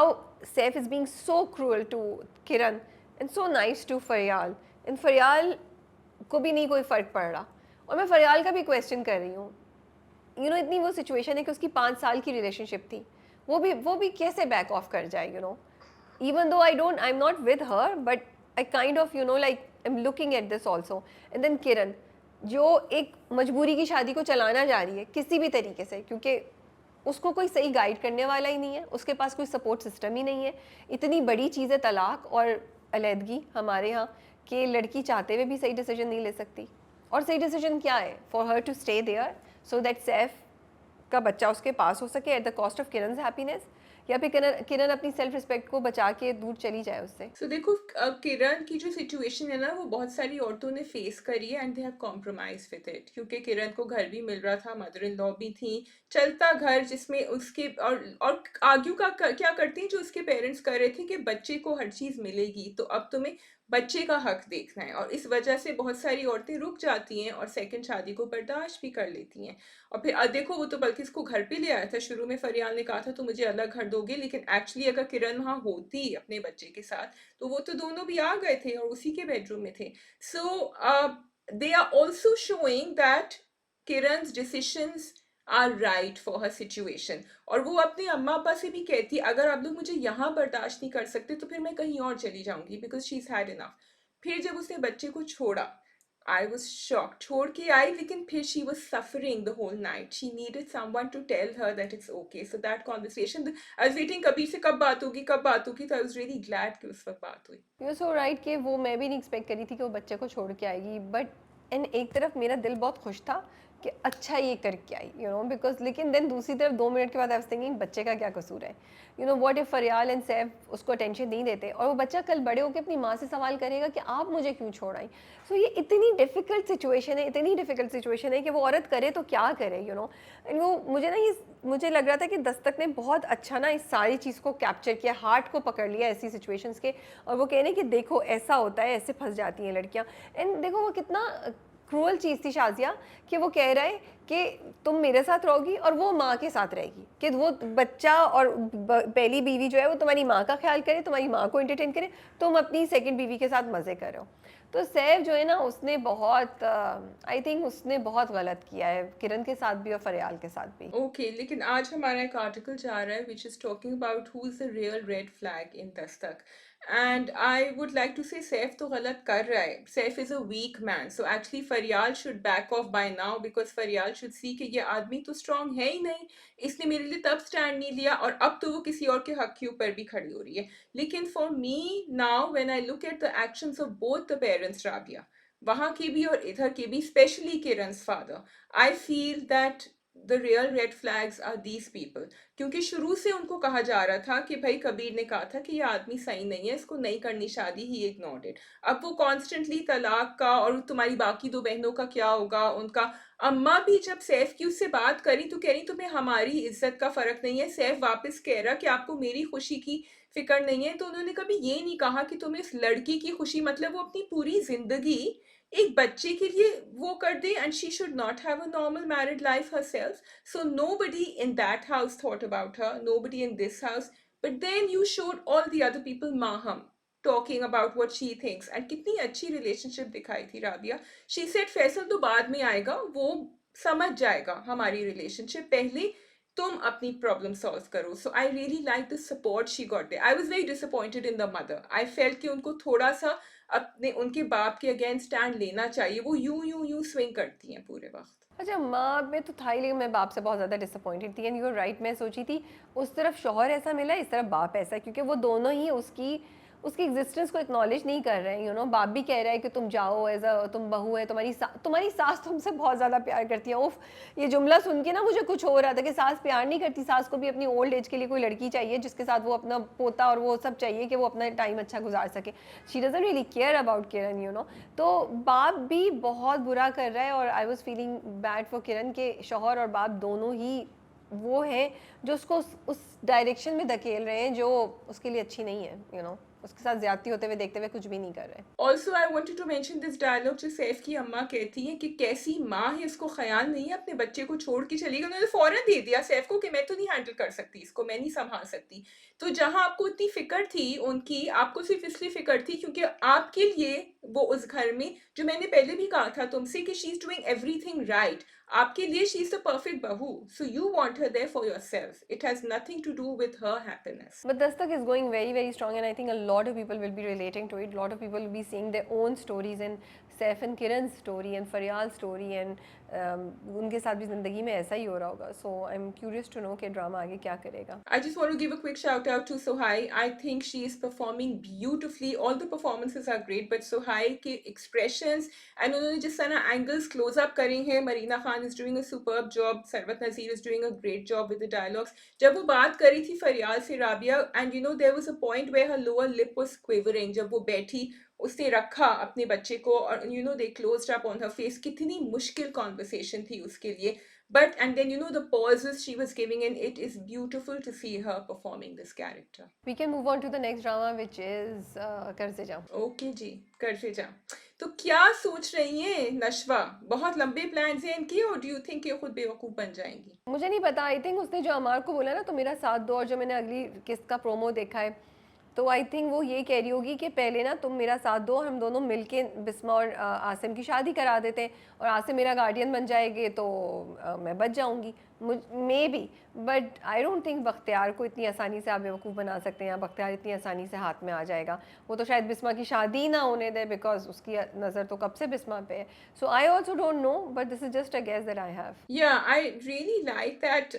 Saif is being so cruel to Kiran and so nice to Faryal, and Faryal को भी नहीं कोई फ़र्क पड़ रहा। और मैं फरियाल का भी क्वेश्चन कर रही हूँ, यू नो, इतनी वो सिचुएशन है कि उसकी 5 साल की रिलेशनशिप थी, वो भी कैसे बैक ऑफ कर जाए, you know, even though I am not with her, but I kind of, you know, like am looking at this also. And then Kiran, जो एक मजबूरी की शादी को चलाना जा रही है किसी भी तरीके से, क्योंकि उसको कोई सही गाइड करने वाला ही नहीं है, उसके पास कोई सपोर्ट सिस्टम ही नहीं है। इतनी बड़ी चीज़ है तलाक और अलहदगी हमारे यहाँ, कि लड़की चाहते हुए भी सही डिसीजन नहीं ले सकती। और सही डिसीजन क्या है? For her to stay there so that Saif का बच्चा उसके पास हो सके at the cost of Kiran happiness, या फिर किरण अपनी सेल्फ रिस्पेक्ट को बचा के दूर चली जाए उससे। सो देखो, किरण की जो सिचुएशन है ना वो बहुत सारी औरतों ने फेस करी है and they have compromise with it, क्योंकि किरण को घर भी मिल रहा था, मदर इन लॉ भी थी, चलता घर जिसमें उसके और आर्ग्यू क्या करती हैं जो उसके पेरेंट्स कर रहे थे कि बच्चे को हर चीज़ मिलेगी तो अब तुम्हें बच्चे का हक देखना है, और इस वजह से बहुत सारी औरतें रुक जाती हैं और सेकंड शादी को बर्दाश्त भी कर लेती हैं। और फिर देखो, वो तो बल्कि इसको घर पे ले आया था, शुरू में फरियाल ने कहा था तो मुझे अलग घर दोगे, लेकिन एक्चुअली अगर किरण वहाँ होती अपने बच्चे के साथ तो वो तो दोनों भी आ गए थे और उसी के बेडरूम में थे। So they are also showing that Kiran's decisions are right for her situation. और वो अपने अम्मा अब्बा से भी कहती, अगर आप लोग मुझे यहाँ बर्दाश्त नहीं कर सकते तो फिर मैं कहीं और चली जाऊंगी, because she is had enough. फिर जब उसने बच्चे को छोड़ा, आई वॉज शॉक, छोड़ के आई, लेकिन फिर she was suffering the whole night, she needed someone to tell her that it's okay. So that conversation, I was waiting कभी से कब बात होगी कब बात होगी, तो आई वाज रियली ग्लैड कि उस वक्त बात हुई। यू सो राइट कि वो मैं भी नहीं एक्सपेक्ट करी थी कि वो बच्चे को छोड़ के आएगी, बट एंड एक तरफ मेरा दिल बहुत खुश था कि अच्छा ये करके आई, बिकॉज, लेकिन देन दूसरी तरफ 2 मिनट के बाद आई वाज थिंकिंग बच्चे का क्या कसूर है? What if Fariyal and Saif उसको अटेंशन नहीं देते, और वो बच्चा कल बड़े होकर अपनी माँ से सवाल करेगा कि आप मुझे क्यों छोड़ आई? सो ये इतनी डिफिकल्ट सिचुएशन है, इतनी डिफिकल्ट सिचुएशन है कि वो औरत करे तो क्या करे, एंड वो मुझे लग रहा था कि दस्तक ने बहुत अच्छा ना इस सारी चीज़ को कैप्चर किया, हार्ट को पकड़ लिया ऐसी सिचुएशंस के, और वो कह रहे हैं कि देखो ऐसा होता है, ऐसे फंस जाती हैं लड़कियां। एंड देखो वो कितना क्रूअल चीज़ थी शाजिया, कि वो कह रहा है कि तुम मेरे साथ रहोगी और वो माँ के साथ रहेगी, कि वो बच्चा और पहली बीवी जो है वो तुम्हारी माँ का ख्याल करे, तुम्हारी माँ को एंटरटेन करे, तुम अपनी सेकंड बीवी के साथ मज़े करो। तो सैफ जो है ना, उसने बहुत आई थिंक उसने बहुत गलत किया है, किरण के साथ भी और फरियाल के साथ भी। ओके, लेकिन आज हमारा एक आर्टिकल जा रहा है which is talking about who is the real red flag in Dastak, and I would like to say Saif तो गलत कर रहा है, Saif is a weak man, so actually Faryal should back off by now, because Faryal should see कि ये आदमी तो strong है ही नहीं, इसने मेरे लिए तब स्टैंड नहीं लिया और अब तो वो किसी और के हक के ऊपर भी खड़ी हो रही है। लेकिन for me now when I look at the actions of both the parents, Rabia वहाँ की भी और इधर की भी, specially Kiran's father, I feel that the real red flags are these people, क्योंकि शुरू से उनको कहा जा रहा था कि भाई कबीर ने कहा था कि ये आदमी सही नहीं है, इसको नहीं करनी शादी, ही इग्नोर्ड इट। अब वो कॉन्स्टेंटली तलाक का और तुम्हारी बाकी 2 बहनों का क्या होगा, उनका अम्मा भी जब सैफ की उससे बात करी तो कह रही तुम्हें हमारी इज्जत का फर्क नहीं है, सैफ वापस कह रहा कि आपको मेरी खुशी की फिक्र नहीं है, तो उन्होंने कभी ये नहीं कहा कि तुम्हें इस लड़की की खुशी, मतलब वो अपनी पूरी जिंदगी एक बच्चे के लिए वो कर दे, and she should not have a normal married life herself. So nobody in that house thought about her, nobody in this house. But then you showed all the other people maham talking about what she thinks, and कितनी अच्छी relationship दिखाई थी Rabia. She said Faisal तो बाद में आएगा, वो समझ जाएगा हमारी relationship, पहले तुम अपनी प्रॉब्लम सॉल्व करो। So I really like the support she got there. I was very disappointed in the mother, I felt कि उनको थोड़ा सा अपने उनके बाप के अगेंस्ट स्टैंड लेना चाहिए, वो यूं स्विंग करती हैं पूरे वक्त। अच्छा, माँ में तो था ही, लेकिन मैं बाप से बहुत ज़्यादा डिसअपॉइंटेड थी। एंड यू आर राइट, मैं सोची थी उस तरफ शौहर ऐसा मिला, इस तरफ बाप ऐसा, क्योंकि वो दोनों ही उसकी एग्जिस्टेंस को एक्नॉलेज नहीं कर रहे हैं। बाप भी कह रहा है कि तुम जाओ, एज अ तुम बहू है, तुम्हारी सास तुमसे बहुत ज़्यादा प्यार करती है। उफ, ये जुमला सुन के ना मुझे कुछ हो रहा था कि सास प्यार नहीं करती, सास को भी अपनी ओल्ड एज के लिए कोई लड़की चाहिए जिसके साथ वो अपना पोता और वो सब चाहिए कि वो अपना टाइम अच्छा गुजार सके। She doesn't really care about Kiran. तो बाप भी बहुत बुरा कर रहा है, और I was feeling bad for Kiran के शौहर और बाप दोनों ही वो हैं जो उसको उस डायरेक्शन में धकेल रहे हैं जो उसके लिए अच्छी नहीं है। उसके साथ ज्यादती होते हुए देखते हुए कुछ भी नहीं कर रहे। Also I wanted to mention this dialogue जो सैफ की अम्मा कहती हैं कि कैसी माँ है, इसको ख्याल नहीं है, अपने बच्चे को छोड़ के चली गई, उन्होंने फौरन दे दिया सैफ को कि मैं तो नहीं हैंडल कर सकती इसको, मैं नहीं संभाल सकती। तो जहाँ आपको इतनी फिक्र थी उनकी, आपको सिर्फ इसलिए फिक्र थी क्योंकि आपके लिए वो उस घर में, जो मैंने पहले भी कहा था तुमसे कि she is doing everything right, आपके लिए she is the perfect bahu, so you want her there for yourself, it has nothing to do with her happiness. But Dastak is going very, very strong, and I think a lot of people will be relating to it. A lot of people will be seeing their own stories in Saif and Kiran's story and Faryal's story, and उनके साथ भी ज़िंदगी में ऐसा ही हो रहा होगा. So I'm curious to know कि ड्रामा आगे क्या करेगा. I just want to give a quick shout out to Sohai. I think she is performing beautifully. All the performances are great, but Sohai के expressions and उन्होंने जिस तरह angles close up करी हैं, Marina Khan is doing a superb job. Sarwat Nazir is doing a great job with the dialogues. जब वो बात करी थी फरियाल से Rabia, and you know there was a point where her lower lip was quivering. जब वो बैठी, उसने रखा अपने बच्चे को और you know they closed up on her face. कितनी मुश्किल conversation थी उसके लिए. But and then you know the pauses she was giving, and it is beautiful to see her performing this character. We can move on to the next drama, which is कर से जाओ. Okay जी, कर से जा. तो क्या सोच रही हैं नशवा? बहुत लंबे प्लान्स हैं इनके, और डू यू थिंक ये खुद बेवकूफ बन जाएंगी? मुझे नहीं पता. आई थिंक उसने जो अमार को बोला ना तो मेरा साथ दो, और जो मैंने अगली किस्त का प्रोमो देखा है तो आई थिंक वो ये कह रही होगी कि पहले ना तुम मेरा साथ दो और हम दोनों मिलके बिस्मा और आसिम की शादी करा देते हैं और आसिम मेरा गार्डियन बन जाएंगे तो मैं बच जाऊंगी. May be, but I don't think Bakhtiyar को इतनी आसानी से आप बेवकूफ़ बना सकते हैं या बख्तियार इतनी आसानी से हाथ में आ जाएगा. वो तो शायद बिस्मा की शादी ना होने दे बिकॉज उसकी नज़र तो कब से बिस्मा पे है. So I also don't know, but this is just a guess that I have. Yeah, I really like that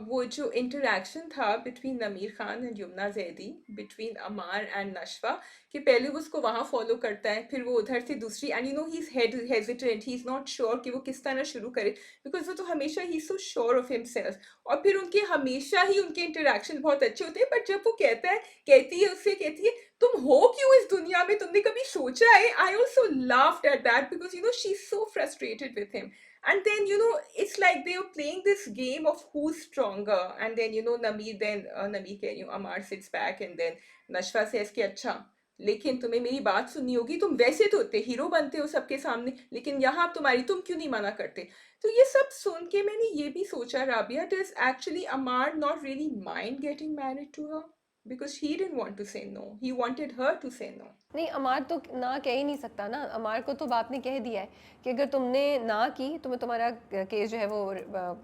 वो जो interaction था between नमीर Khan and Yamuna Zaidi, between Amar and नशवा, कि पहले वो उसको वहाँ फॉलो करता है, फिर वो उधर से दूसरी, and you know he's hesitant, he's not sure कि वो किस तरह शुरू करे, because वो तो हमेशा he's so sure of himself, और फिर उनके हमेशा ही उनके इंटरेक्शन बहुत अच्छे होते हैं, बट जब वो कहती है उससे, कहती है तुम हो क्यों इस दुनिया में, तुमने कभी सोचा है? I also laughed at that because you know she's so frustrated with him. And then you know it's like they were playing this game of who's stronger, and then you know Nameer कह रही हूँ, Amar sits back and then Nashwa says कि अच्छा लेकिन तुम्हें मेरी बात सुननी होगी, तुम वैसे तो होते हीरो बनते हो सबके सामने, लेकिन यहाँ तुम्हारी, तुम क्यों नहीं मना करते? तो ये सब सुन के मैंने ये भी सोचा, Rabia, does actually Amar not really mind getting married to her? Because he didn't want to say no, he wanted her to say no. नहीं, अमार तो ना कह ही नहीं सकता ना. अमार को तो बाप ने कह दिया है कि अगर तुमने ना की तो मैं तुम्हारा केस जो है वो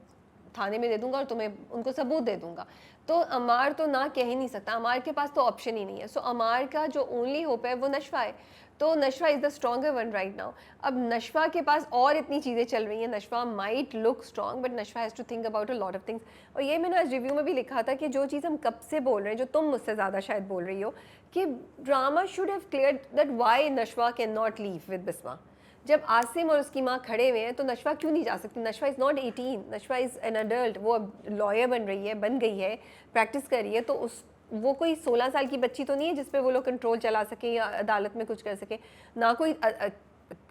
थाने में दे दूंगा और तुम्हें उनको सबूत दे दूंगा. तो अमार तो ना कह ही नहीं सकता. अमार के पास तो ऑप्शन ही नहीं है. सो अमार का जो ओनली होप है वो नशवा है. तो Nashwa is the stronger one right now. अब नशवा के पास और इतनी चीज़ें चल रही हैं. Nashwa might look strong but Nashwa has to think about a lot of things. और ये मैंने आज रिव्यू में भी लिखा था कि जो चीज़ हम कब से बोल रहे हैं, जो तुम मुझसे ज़्यादा शायद बोल रही हो, कि drama should have clear that why Nashwa can not leave with Bisma. जब आसिम और उसकी माँ खड़े हुए हैं तो नशवा क्यों नहीं जा सकती? Nashwa is not 18, Nashwa is an adult. वो अब लॉयर बन गई है, प्रैक्टिस कर रही है. तो उस वो कोई 16 साल की बच्ची तो नहीं है जिस पे वो लोग कंट्रोल चला सकें या अदालत में कुछ कर सकें. ना कोई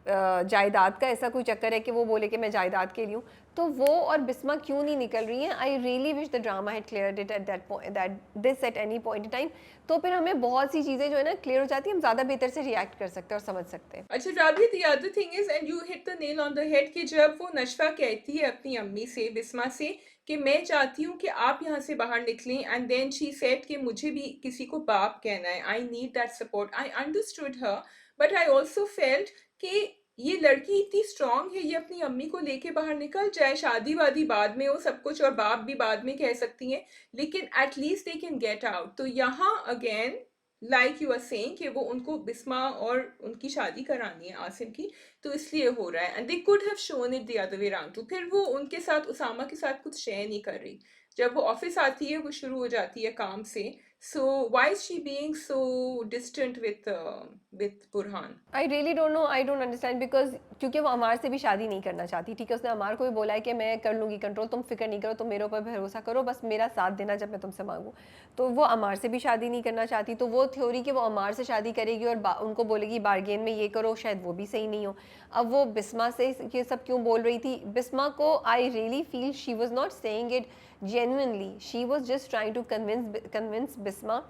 जायदाद का ऐसा कोई चक्कर है कि वो बोले कि मैं जायदाद के लिए हूँ. तो वो और बिस्मा क्यों नहीं निकल रही हैं? I really wish the drama had cleared it at that point, that this at any point in time. तो फिर हमें बहुत सी चीज़ें जो है ना क्लियर हो जाती हैं, हम ज़्यादा बेहतर से रिएक्ट कर सकते हैं और समझ सकते हैं. अच्छा राबी, the other thing is, and you hit the nail on the head, कि जब वो नशवा कहती है अपनी अम्मी से, बिस्मा से, कि मैं चाहती हूँ कि आप यहाँ से बाहर निकलें, and then she said कि मुझे भी किसी को बाप कहना है, I need that support. I understood her, but I also felt कि ये लड़की इतनी स्ट्रांग है, ये अपनी अम्मी को लेके बाहर निकल जाए, शादी वादी बाद में हो सब कुछ, और बाप भी बाद में कह सकती हैं, लेकिन at least they can get out. तो यहाँ again like you are saying कि वो उनको बिस्मा और उनकी शादी करानी है आसिम की, तो इसलिए हो रहा है. And they could have shown it the other way around two. फिर वो उनके साथ, उसामा के साथ कुछ शेयर नहीं कर रही. जब वो ऑफिस आती है, वो शुरू हो जाती है काम से. So why is she being so distant with Burhan? I really don't no, I don't understand. Because क्योंकि वो अमार से भी शादी नहीं करना चाहती. ठीक है, उसने अमार को भी बोला है कि मैं कर लूँगी कंट्रोल, तुम फिक्र नहीं करो, तुम मेरे ऊपर भरोसा करो, बस मेरा साथ देना जब मैं तुमसे मांगूँ. तो वो अमार से भी शादी नहीं करना चाहती. तो वो थ्योरी कि वो अमार से शादी करेगी और उनको बोलेगी बार्गेन में ये करो, शायद वो भी सही नहीं हो. अब वो बिस्मा से ये सब क्यों बोल रही थी? बिस्मा को I really feel she was not saying it genuinely. She was just trying to convince Bisma.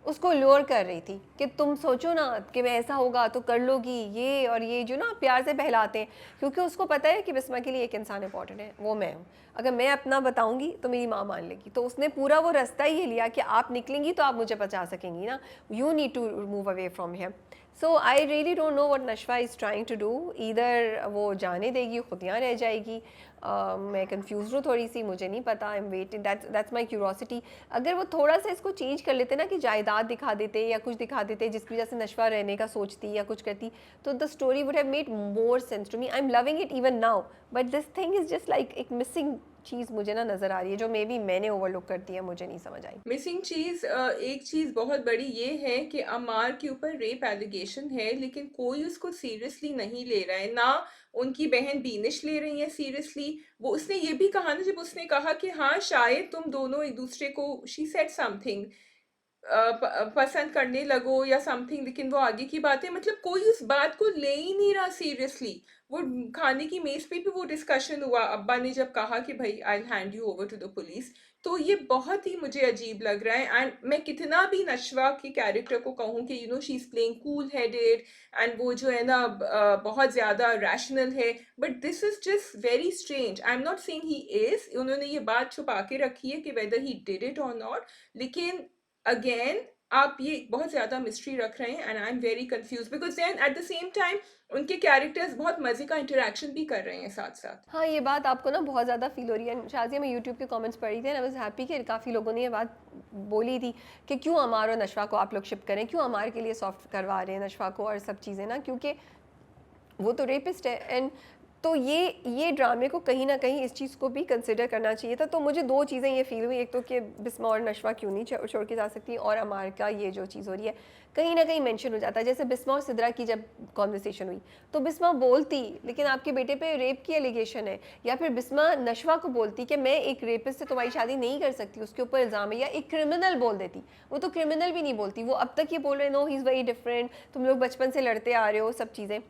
उसको लोअर कर रही थी कि तुम सोचो ना कि मैं ऐसा होगा तो कर लोगी, ये और ये जो ना प्यार से बहलाते हैं. क्योंकि उसको पता है कि बिस्मा के लिए एक इंसान इंपॉर्टेंट है, वो मैं हूँ. अगर मैं अपना बताऊंगी तो मेरी माँ मान लेगी. तो उसने पूरा वो रास्ता ये लिया कि आप निकलेंगी तो आप मुझे बचा सकेंगी ना, you need to move away from here. So I really don't know what Nashwa is trying to do, either वो जाने देगी, खुद यहाँ रह जाएगी। मैं कंफ्यूज हूँ थोड़ी सी, मुझे नहीं पता, I am waiting, that's my curiosity. अगर वो थोड़ा सा इसको चेंज कर लेते ना, कि जायदाद दिखा देते या कुछ दिखा देते जिसकी वजह से नशवा रहने का सोचती या कुछ करती, तो the story would have made more sense to me. I am loving it even now, but this thing is just like एक मिसिंग चीज़ मुझे ना नज़र आ रही है, जो मे बी मैंने ओवरलुक कर दी है, मुझे नहीं समझ आई। मिसिंग चीज़ एक चीज़ बहुत बड़ी ये है कि अमार के ऊपर रेप एलिगेशन है, लेकिन कोई उसको सीरियसली नहीं ले रहा है, ना उनकी बहन बीनिश ले रही है सीरियसली। वो उसने ये भी कहा ना, जब उसने कहा कि हाँ शायद तुम दोनों एक दूसरे को, शी सेड समथिंग, पसंद करने लगो या समथिंग, लेकिन वो आगे की बात है, मतलब कोई उस बात को ले ही नहीं रहा सीरियसली। वो खाने की मेज पे भी वो डिस्कशन हुआ, अब्बा ने जब कहा कि भाई I hand you over to the police. तो ये बहुत ही मुझे अजीब लग रहा है। एंड मैं कितना भी नशवा के कैरेक्टर को कहूँ कि you know she is playing cool headed, and वो जो है ना बहुत ज़्यादा रैशनल है, but this is just very strange. I am not saying he is, उन्होंने ये बात छुपा के रखी है कि वेदर ही डिड इट और नॉट, लेकिन अगेन आप ये बहुत ज़्यादा मिस्ट्री रख रहे हैं, and I am very confuse because then at the same time उनके कैरेक्टर्स बहुत मज़े का इंटरेक्शन भी कर रहे हैं साथ साथ। हाँ, ये बात आपको ना बहुत ज़्यादा फील हो रही है। शाज़िया, मैं यूट्यूब के कमेंट्स पढ़ी थी, एंड आई वाज़ हैप्पी कि काफ़ी लोगों ने ये बात बोली थी कि क्यों अमार और नशवा को आप लोग शिप करें, क्यों अमार के लिए सॉफ्ट करवा रहे हैं नशवा को और सब चीज़ें ना, क्योंकि वो तो रेपिस्ट है। एंड तो ये ड्रामे को कहीं ना कहीं इस चीज़ को भी कंसिडर करना चाहिए था। तो मुझे दो चीज़ें ये फील हुई, एक तो कि बिस्मा और नशवा क्यों नहीं छोड़ के जा सकती, और अमार का ये जो चीज़ हो रही है कहीं ना कहीं मेंशन हो जाता है। जैसे बिस्मा और सिद्रा की जब कॉन्वर्सेशन हुई, तो बिस्मा बोलती लेकिन आपके बेटे पे रेप की एलिगेशन है, या फिर बिस्मा नशवा को बोलती कि मैं एक रेपिस्ट से तुम्हारी शादी नहीं कर सकती, उसके ऊपर इल्ज़ाम है, या एक क्रिमिनल बोल देती। वो तो क्रिमिनल भी नहीं बोलती, वो अब तक ये बोल रहे no he is very different, तुम लोग बचपन से लड़ते आ रहे हो, सब चीज़ें।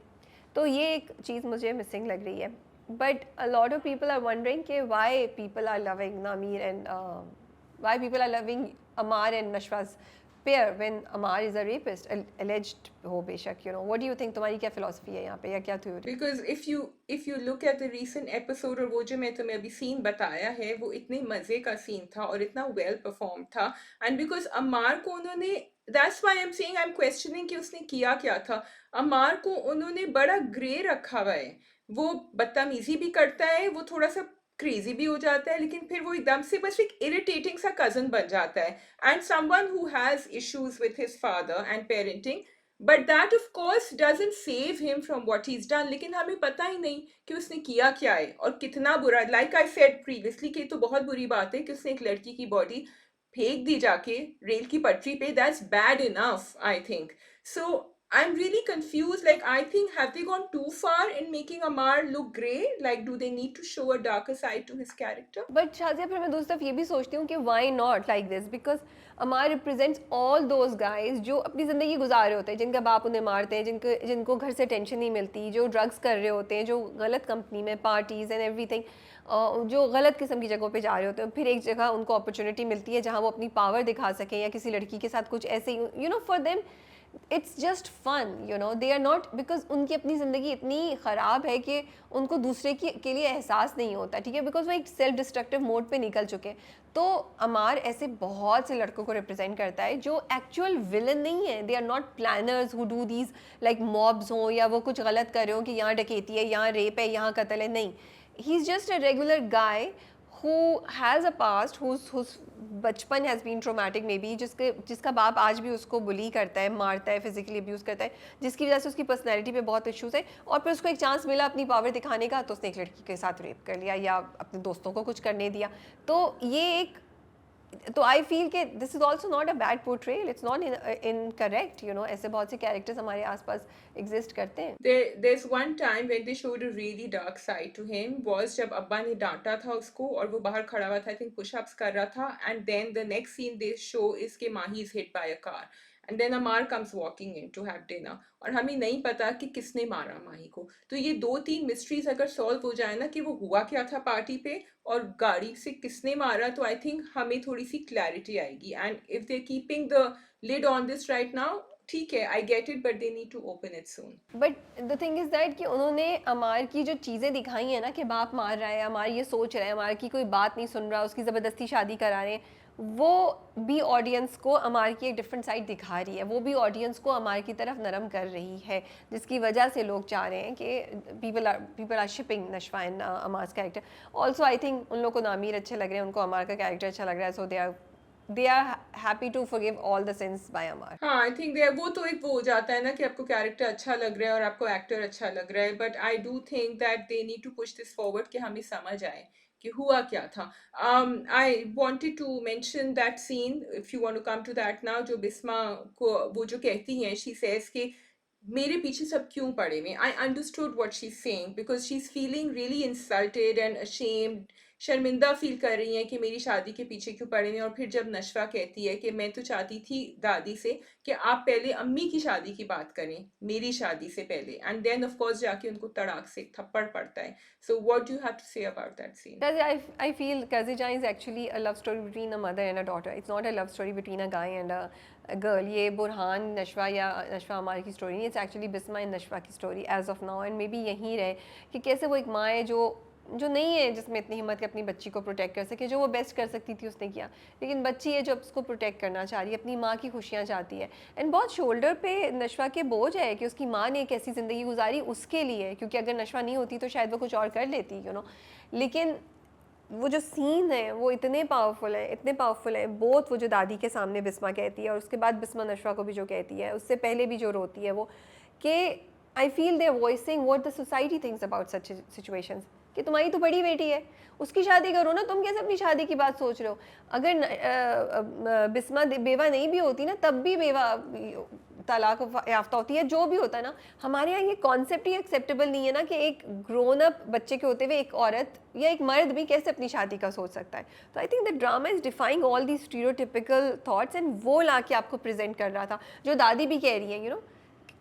तो ये एक चीज़ मुझे मिसिंग लग रही है। But a lot of people are wondering कि why people are loving Nameer and why people are loving Amar and Nashwa's pair when Amar is a rapist alleged हो बेशक। You know, what do you think, तुम्हारी क्या फिलॉसफी है यहाँ पे, या क्या theory? Because if you look at the recent episode, और वो जो मैं तुम्हें अभी सीन बताया है, वो इतने मजे का सीन था और इतना वेल परफॉर्म था। एंड बिकॉज अमार को उन्होंने, that's why I am saying, I am questioning कि उसने किया क्या था। अमार को उन्होंने बड़ा ग्रे रखा हुआ है। वो बदतमीजी भी करता है, वो थोड़ा सा क्रेजी भी हो जाता है, लेकिन फिर वो एकदम से बस एक इरिटेटिंग सा कजन बन जाता है, and someone who has issues with his father and parenting. But that of course doesn't save him from what he is done. लेकिन हमें पता ही नहीं कि उसने किया क्या है और कितना बुरा। लाइक आई सेड प्रीवियसली कि तो बहुत बुरी बात है कि उसने एक लड़की की बॉडी फेंक दी जाके रेल की पटरी पे, that's bad enough I think. So I'm really confused. Like, I think, have they gone too far in making Amar look grey? Like, do they need to show a darker side to his character? But Shazia, फिर मैं दूसरी तरफ ये भी सोचती हूँ कि why not like this, because Amar represents all those guys जो अपनी ज़िंदगी गुजार रहे होते हैं, जिनका बाप उन्हें मारते हैं, जिनको घर से टेंशन नहीं मिलती, जो ड्रग्स कर रहे होते हैं, जो गलत कंपनी में पार्टीज़ एंड एवरीथिंग, जो गलत किस्म की जगहों पे जा रहे होते हैं, फिर एक जगह उनको अपॉर्चुनिटी मिलती है जहाँ वो अपनी पावर दिखा सकें, या किसी लड़की के साथ कुछ ऐसे, you know, for them it's just fun, you know, they are not, because उनकी अपनी ज़िंदगी इतनी ख़राब है कि उनको दूसरे के लिए एहसास नहीं होता, ठीक है, बिकॉज वो एक सेल्फ डिस्ट्रक्टिव मोड पे निकल चुके हैं। तो अमार ऐसे बहुत से लड़कों को रिप्रेजेंट करता है जो एक्चुअल विलन नहीं है, they are not planners who do these like mobs हों, या वो कुछ गलत कर रहे हो कि यहाँ डकैती है, यहाँ रेप है, यहाँ कत्ल है, नहीं, he is just a regular guy who has a past, whose बचपन has been traumatic maybe, जिसका बाप आज भी उसको बुली करता है, मारता है, फिजिकली अब्यूज़ करता है, जिसकी वजह से उसकी पर्सनैलिटी पे बहुत इश्यूज़ है, और फिर उसको एक चांस मिला अपनी पावर दिखाने का, तो उसने एक लड़की के साथ रेप कर लिया या अपने दोस्तों को कुछ करने दिया। तो ये एक, तो आई फील कि this is also not a bad portrayal, it's not incorrect, you know, ऐसे बहुत से कैरेक्टर्स हमारे आसपास एग्जिस्ट करते हैं। There's one time when they showed a really dark side to him, was जब अब्बा ने डांटा था उसको और वो बाहर खड़ा हुआ था, I think push-ups कर रहा था, and then the next scene they show is कि माही is hit by a car, and then Amar comes walking in to have dinner, और हमें नहीं पता कि किसने मारा माही को। तो ये दो तीन मिस्ट्रीज अगर सॉल्व हो जाए ना कि वो हुआ क्या था पार्टी पे और गाड़ी से किसने मारा, तो आई थिंक हमें थोड़ी सी क्लैरिटी आएगी। And if they keeping the lid on this right now, ठीक है, I get it, but they need to open it soon. But the thing is that कि उन्होंने अमार की जो चीज़ें दिखाई हैं ना कि बाप मार रहा है, अमार ये सोच रहा है, अमार की कोई बात नहीं सुन रहा, उसकी ज़बरदस्ती शादी करा रहे हैं, वो भी ऑडियंस को अमार की एक डिफरेंट साइड दिखा रही है, वो भी ऑडियंस को अमार की तरफ नरम कर रही है, जिसकी वजह से लोग चाह रहे हैं कि people are shipping Nashwa and Amar's character. Also I think उन लोगों को नामीर अच्छे लग रहे हैं, उनको अमार का कैरेक्टर अच्छा लग रहा है, so they are happy to forgive all the sins by Amar. हाँ, आई थिंक दे वो तो एक वो हो जाता है ना कि आपको कैरेक्टर अच्छा लग रहा है और आपको एक्टर अच्छा लग रहा है, but I do think that they need to push this forward कि हमें समझ आए कि हुआ क्या था। I wanted to mention that scene, if you want to come to that now, जो बिस्मा को वो जो कहती हैं, शी सेज कि मेरे पीछे सब क्यों पड़े हुए। I understood what she is saying because she is feeling really insulted and ashamed, शर्मिंदा फील कर रही हैं कि मेरी शादी के पीछे क्यों पड़े हुए हैं। और फिर जब नशवा कहती है कि मैं तो चाहती थी दादी से कि आप पहले अम्मी की शादी की बात करें मेरी शादी से पहले, एंड देन ऑफ कोर्स जाके उनको तड़ाक से एक थप्पड़ पड़ता है। So what do you have to say about that scene? I feel Kazija is actually a love story between a mother and a daughter. It's not a love story between a guy and a girl. ये बुरहान नशवा या नशवा अमार की story नहीं, it's actually Bisma and नशवा की story as of now, and maybe यहीं रहे कि कैसे वो एक माँ है जो नहीं है जिसमें इतनी हिम्मत कि अपनी बच्ची को प्रोटेक्ट कर सके, जो वो बेस्ट कर सकती थी उसने किया, लेकिन बच्ची है जो उसको प्रोटेक्ट करना चाह रही है, अपनी माँ की खुशियाँ चाहती है, एंड बहुत शोल्डर पे नशवा के बोझ है कि उसकी माँ ने एक ऐसी ज़िंदगी गुजारी उसके लिए, क्योंकि अगर नशवा नहीं होती तो शायद वो कुछ और कर लेती, लेकिन वो जो सीन है वो इतने पावरफुल है, बोथ वो जो दादी के सामने बिस्मा कहती है और उसके बाद बिस्मा नशवा को भी जो कहती है, उससे पहले भी जो रोती है वो, कि I feel they voicing what the society thinks about such situations, कि तुम्हारी तो बड़ी बेटी है, उसकी शादी करो ना, तुम कैसे अपनी शादी की बात सोच रहे हो। अगर बिस्मा बेवा नहीं भी होती ना, तब भी बेवा तलाक याफ्ता होती है, जो भी होता है ना, हमारे यहाँ ये कॉन्सेप्ट ही एक्सेप्टेबल नहीं है ना कि एक ग्रोन अप बच्चे के होते हुए एक औरत या एक मर्द भी कैसे अपनी शादी का सोच सकता है। तो I think the drama is defying all the stereotypical thoughts, and वो ला के आपको प्रेजेंट कर रहा था, जो दादी भी कह रही है,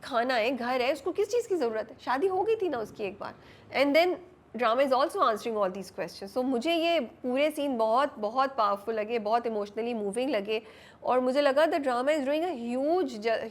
खाना है, घर है, उसको किस चीज़ की ज़रूरत है, शादी हो गई थी ना उसकी एक बार, and then drama is also answering all these question. So मुझे ये पूरे सीन बहुत बहुत पावरफुल लगे, बहुत इमोशनली मूविंग लगे, और मुझे लगा the drama is doing a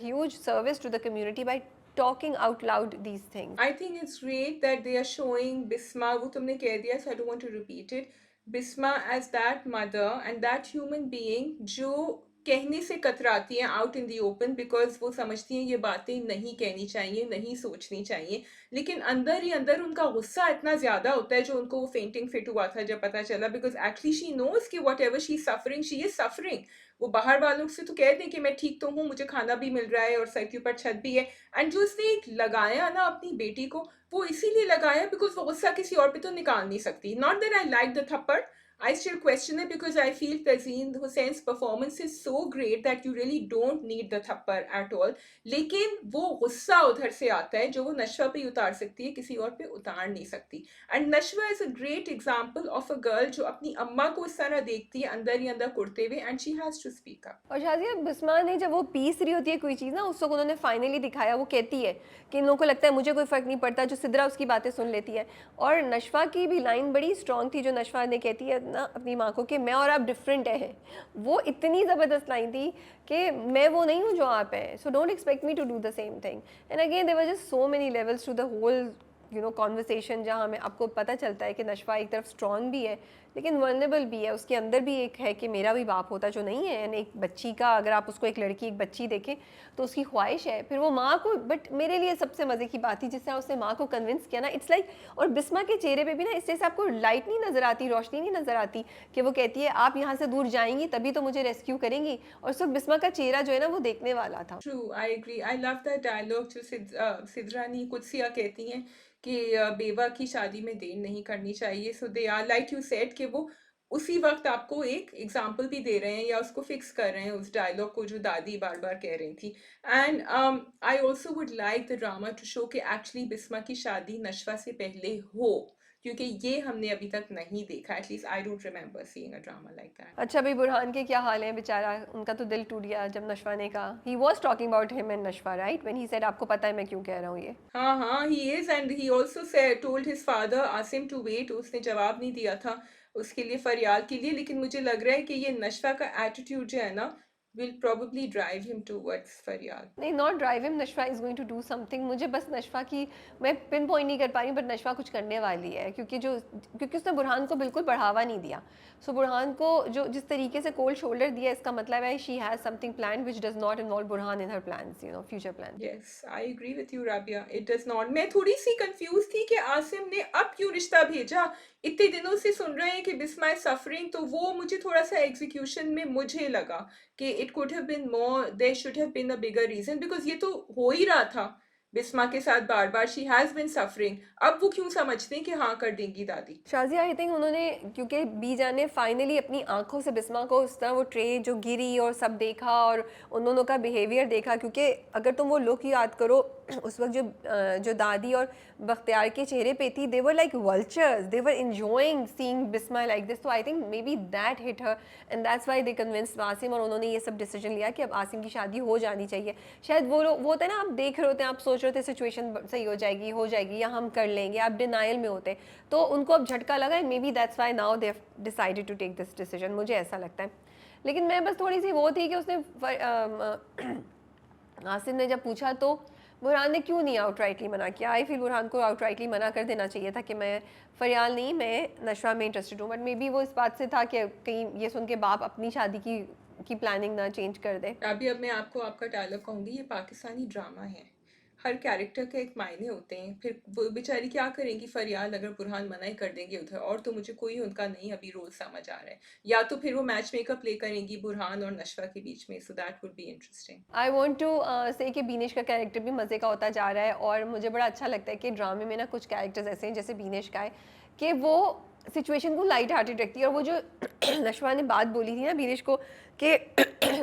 huge service to the community by talking out loud these things. I think it's great that they are showing Bisma, वो तुमने कह दिया, so I don't want to repeat it. Bisma as that mother and that human being जो कहने से कतराती हैं out in the open, because वो समझती हैं ये बातें नहीं कहनी चाहिए, नहीं सोचनी चाहिए, लेकिन अंदर ही अंदर उनका गुस्सा इतना ज़्यादा होता है, जो उनको वो फेंटिंग फिट हुआ था जब पता चला, बिकॉज एक्चुअली शी नोज कि what ever she is suffering. वो बाहर वालों से तो कह दें कि मैं ठीक तो हूँ, मुझे खाना भी मिल रहा है और सर के ऊपर छत भी है, एंड जो उसने एक लगाया ना अपनी बेटी को, वो इसीलिए लगाया बिकॉज वो गुस्सा किसी और पे तो निकाल नहीं सकती। Not that I like the थप्पड़, I still question it because I feel Tazeen Hussein's performance is so great that you really don't need the थप्पड़ at all. लेकिन वो गुस्सा उधर से आता है जो वो नशवा पे उतार सकती है, किसी और पे उतार नहीं सकती। And Nashwa is a great example of a girl जो अपनी अम्मा को इस तरह देखती है अंदर ही अंदर कुड़ते हुए, and she has to speak up. और शाजिया बिस्मा ने जब वो पीस रही होती है कोई चीज़ ना, उस वक्त उन्होंने फाइनली दिखाया, वो कहती है कि इन लोगों को लगता है मुझे कोई फ़र्क नहीं पड़ता, जो सिद्रा उसकी बातें सुन लेती है। और नशवा की भी लाइन बड़ी स्ट्रॉन्ग थी, जो नशवा ने कहती है ना अपनी माँ को कि मैं और आप डिफरेंट है, वो इतनी ज़बरदस्त लाइन थी कि मैं वो नहीं हूँ जो आप हैं, so don't expect me to do the same thing. And again there were just so many levels to the whole conversation, जहाँ हमें आपको पता चलता है कि नशवा एक तरफ स्ट्रॉन्ग भी है लेकिन वर्नेबल भी है, उसके अंदर भी एक है कि मेरा भी बाप होता जो नहीं है, एंड एक बच्ची का, अगर आप उसको एक लड़की एक बच्ची देखें तो उसकी ख्वाहिश है, फिर वो माँ को, बट मेरे लिए सबसे मज़े की बात थी जिस तरह उसने माँ को कन्विंस किया ना, इट्स लाइक और बिस्मा के चेहरे पे भी ना इस तरह से आपको लाइट नहीं नज़र आती, रोशनी नहीं नज़र आती, कि वो कहती है आप यहाँ से दूर जाएंगी तभी तो मुझे रेस्क्यू करेंगी, और उस वक्त बिस्मा का चेहरा जो है ना वो देखने वाला था। True, I agree, I love that dialogue जो सिद्रानी कुदसिया कहती हैं कि बेवा की शादी में देर नहीं करनी चाहिए। So they are like you said कि वो उसी वक्त आपको एक एग्जाम्पल भी दे रहे हैं या उसको फिक्स कर रहे हैं उस डायलॉग को जो दादी बार बार कह रही थी। And I also would like the drama to show कि एक्चुअली बिस्मा की शादी नशवा से पहले हो, क्योंकि ये हमने अभी तक नहीं देखा, at least I don't remember seeing a drama like that. अच्छा भाई, बुरहान के क्या हाल है बेचारा, उनका तो दिल टूट गया जब नशवा ने कहा, he was talking about him and Nashwa right, when he said आपको पता है मैं क्यों कह रहा हूँ ये। हाँ हाँ, he is, and he also told his father ask him to wait, उसने जवाब नहीं दिया था उसके लिए, फरियाद के लिए। लेकिन मुझे लग रहा है कि ये नशवा का एटीट्यूड जो है ना, will probably drive him towards Faryal. नहीं, not drive him, Nashwa is going to do something. मुझे बस नशवा की, मैं पिन पॉइंट नहीं कर पा रही, बट नशवा कुछ करने वाली है, क्योंकि उसने बुरहान को बिल्कुल बढ़ावा नहीं दिया। सो बुरहान को जो जिस तरीके से कोल्ड शोल्डर दिया, इसका मतलब है she has something plan which does not involve Burhan in her plans, future plan. Yes, I agree with you, Rabia. It does not. मैं थोड़ी सी कंफ्यूज थी कि आसिम ने अब क्यों रिश्ता भेजा। इतने दिनों से सुन रहे हैं कि बिस्मा इज सफरिंग, तो वो मुझे थोड़ा सा एग्जीक्यूशन में मुझे लगा कि it could have been more, there should have been a bigger reason, because ये तो हो ही रहा था बिस्मा के साथ बार बार, शी हैज बीन सफरिंग। अब वो क्यों समझते हैं कि हाँ कर देंगी दादी। शाज़िया, आई थिंक उन्होंने, क्योंकि बीजा ने फाइनली अपनी आंखों से बिस्मा को उस तरह वो ट्रे जो गिरी और सब देखा, और उन दोनों का बिहेवियर देखा, क्योंकि अगर तुम वो लुक याद करो उस वक्त जो दादी और बख्तियार के चेहरे पे थी, they were like vultures, they were enjoying seeing Bisma like this. तो I think maybe that hit her and that's why they convinced Asim, और उन्होंने ये सब डिसीजन लिया कि अब आसिम की शादी हो जानी चाहिए। शायद वो लोग, वो होता है ना, आप देख रहे होते हैं, आप सोच रहे होते सिचुएशन सही हो जाएगी या हम कर लेंगे, आप डिनाइल में होते, तो उनको अब झटका लगा, and maybe that's why now they decided to take this decision, मुझे ऐसा लगता है। लेकिन मैं बस थोड़ी सी वो थी कि उसने आसिम ने जब पूछा तो बुरहान ने क्यों नहीं आउटराइटली मना किया। आई फील बुरहान को आउटराइटली मना कर देना चाहिए था कि मैं फरियाल नहीं, मैं नशवा में इंटरेस्टेड हूँ, बट मे बी वो इस बात से था कि कहीं ये सुन के बाप अपनी शादी की प्लानिंग ना चेंज कर दे। अभी अब मैं आपको आपका डायलॉग कहूँगी, ये पाकिस्तानी ड्रामा है। हर कैरेक्टर के एक मायने होते हैं, फिर वो बेचारी क्या करेंगी फरियाल अगर बुरहान मना ही कर देंगे उधर, और तो मुझे कोई उनका नहीं अभी रोल समझ आ रहा है। या तो फिर वो मैच मेकर प्ले करेंगी बुरहान और नशवा के बीच में, so that would be interesting. I want to say कि बीनेश का कैरेक्टर भी मज़े का होता जा रहा है, और मुझे बड़ा अच्छा लगता है कि ड्रामे में ना कुछ कैरेक्टर्स ऐसे हैं जैसे बीनेश का है कि वो सिचुएशन को लाइट हार्टेड रखती है। और वो जो नशवा ने बात बोली थी ना बीनेश को कि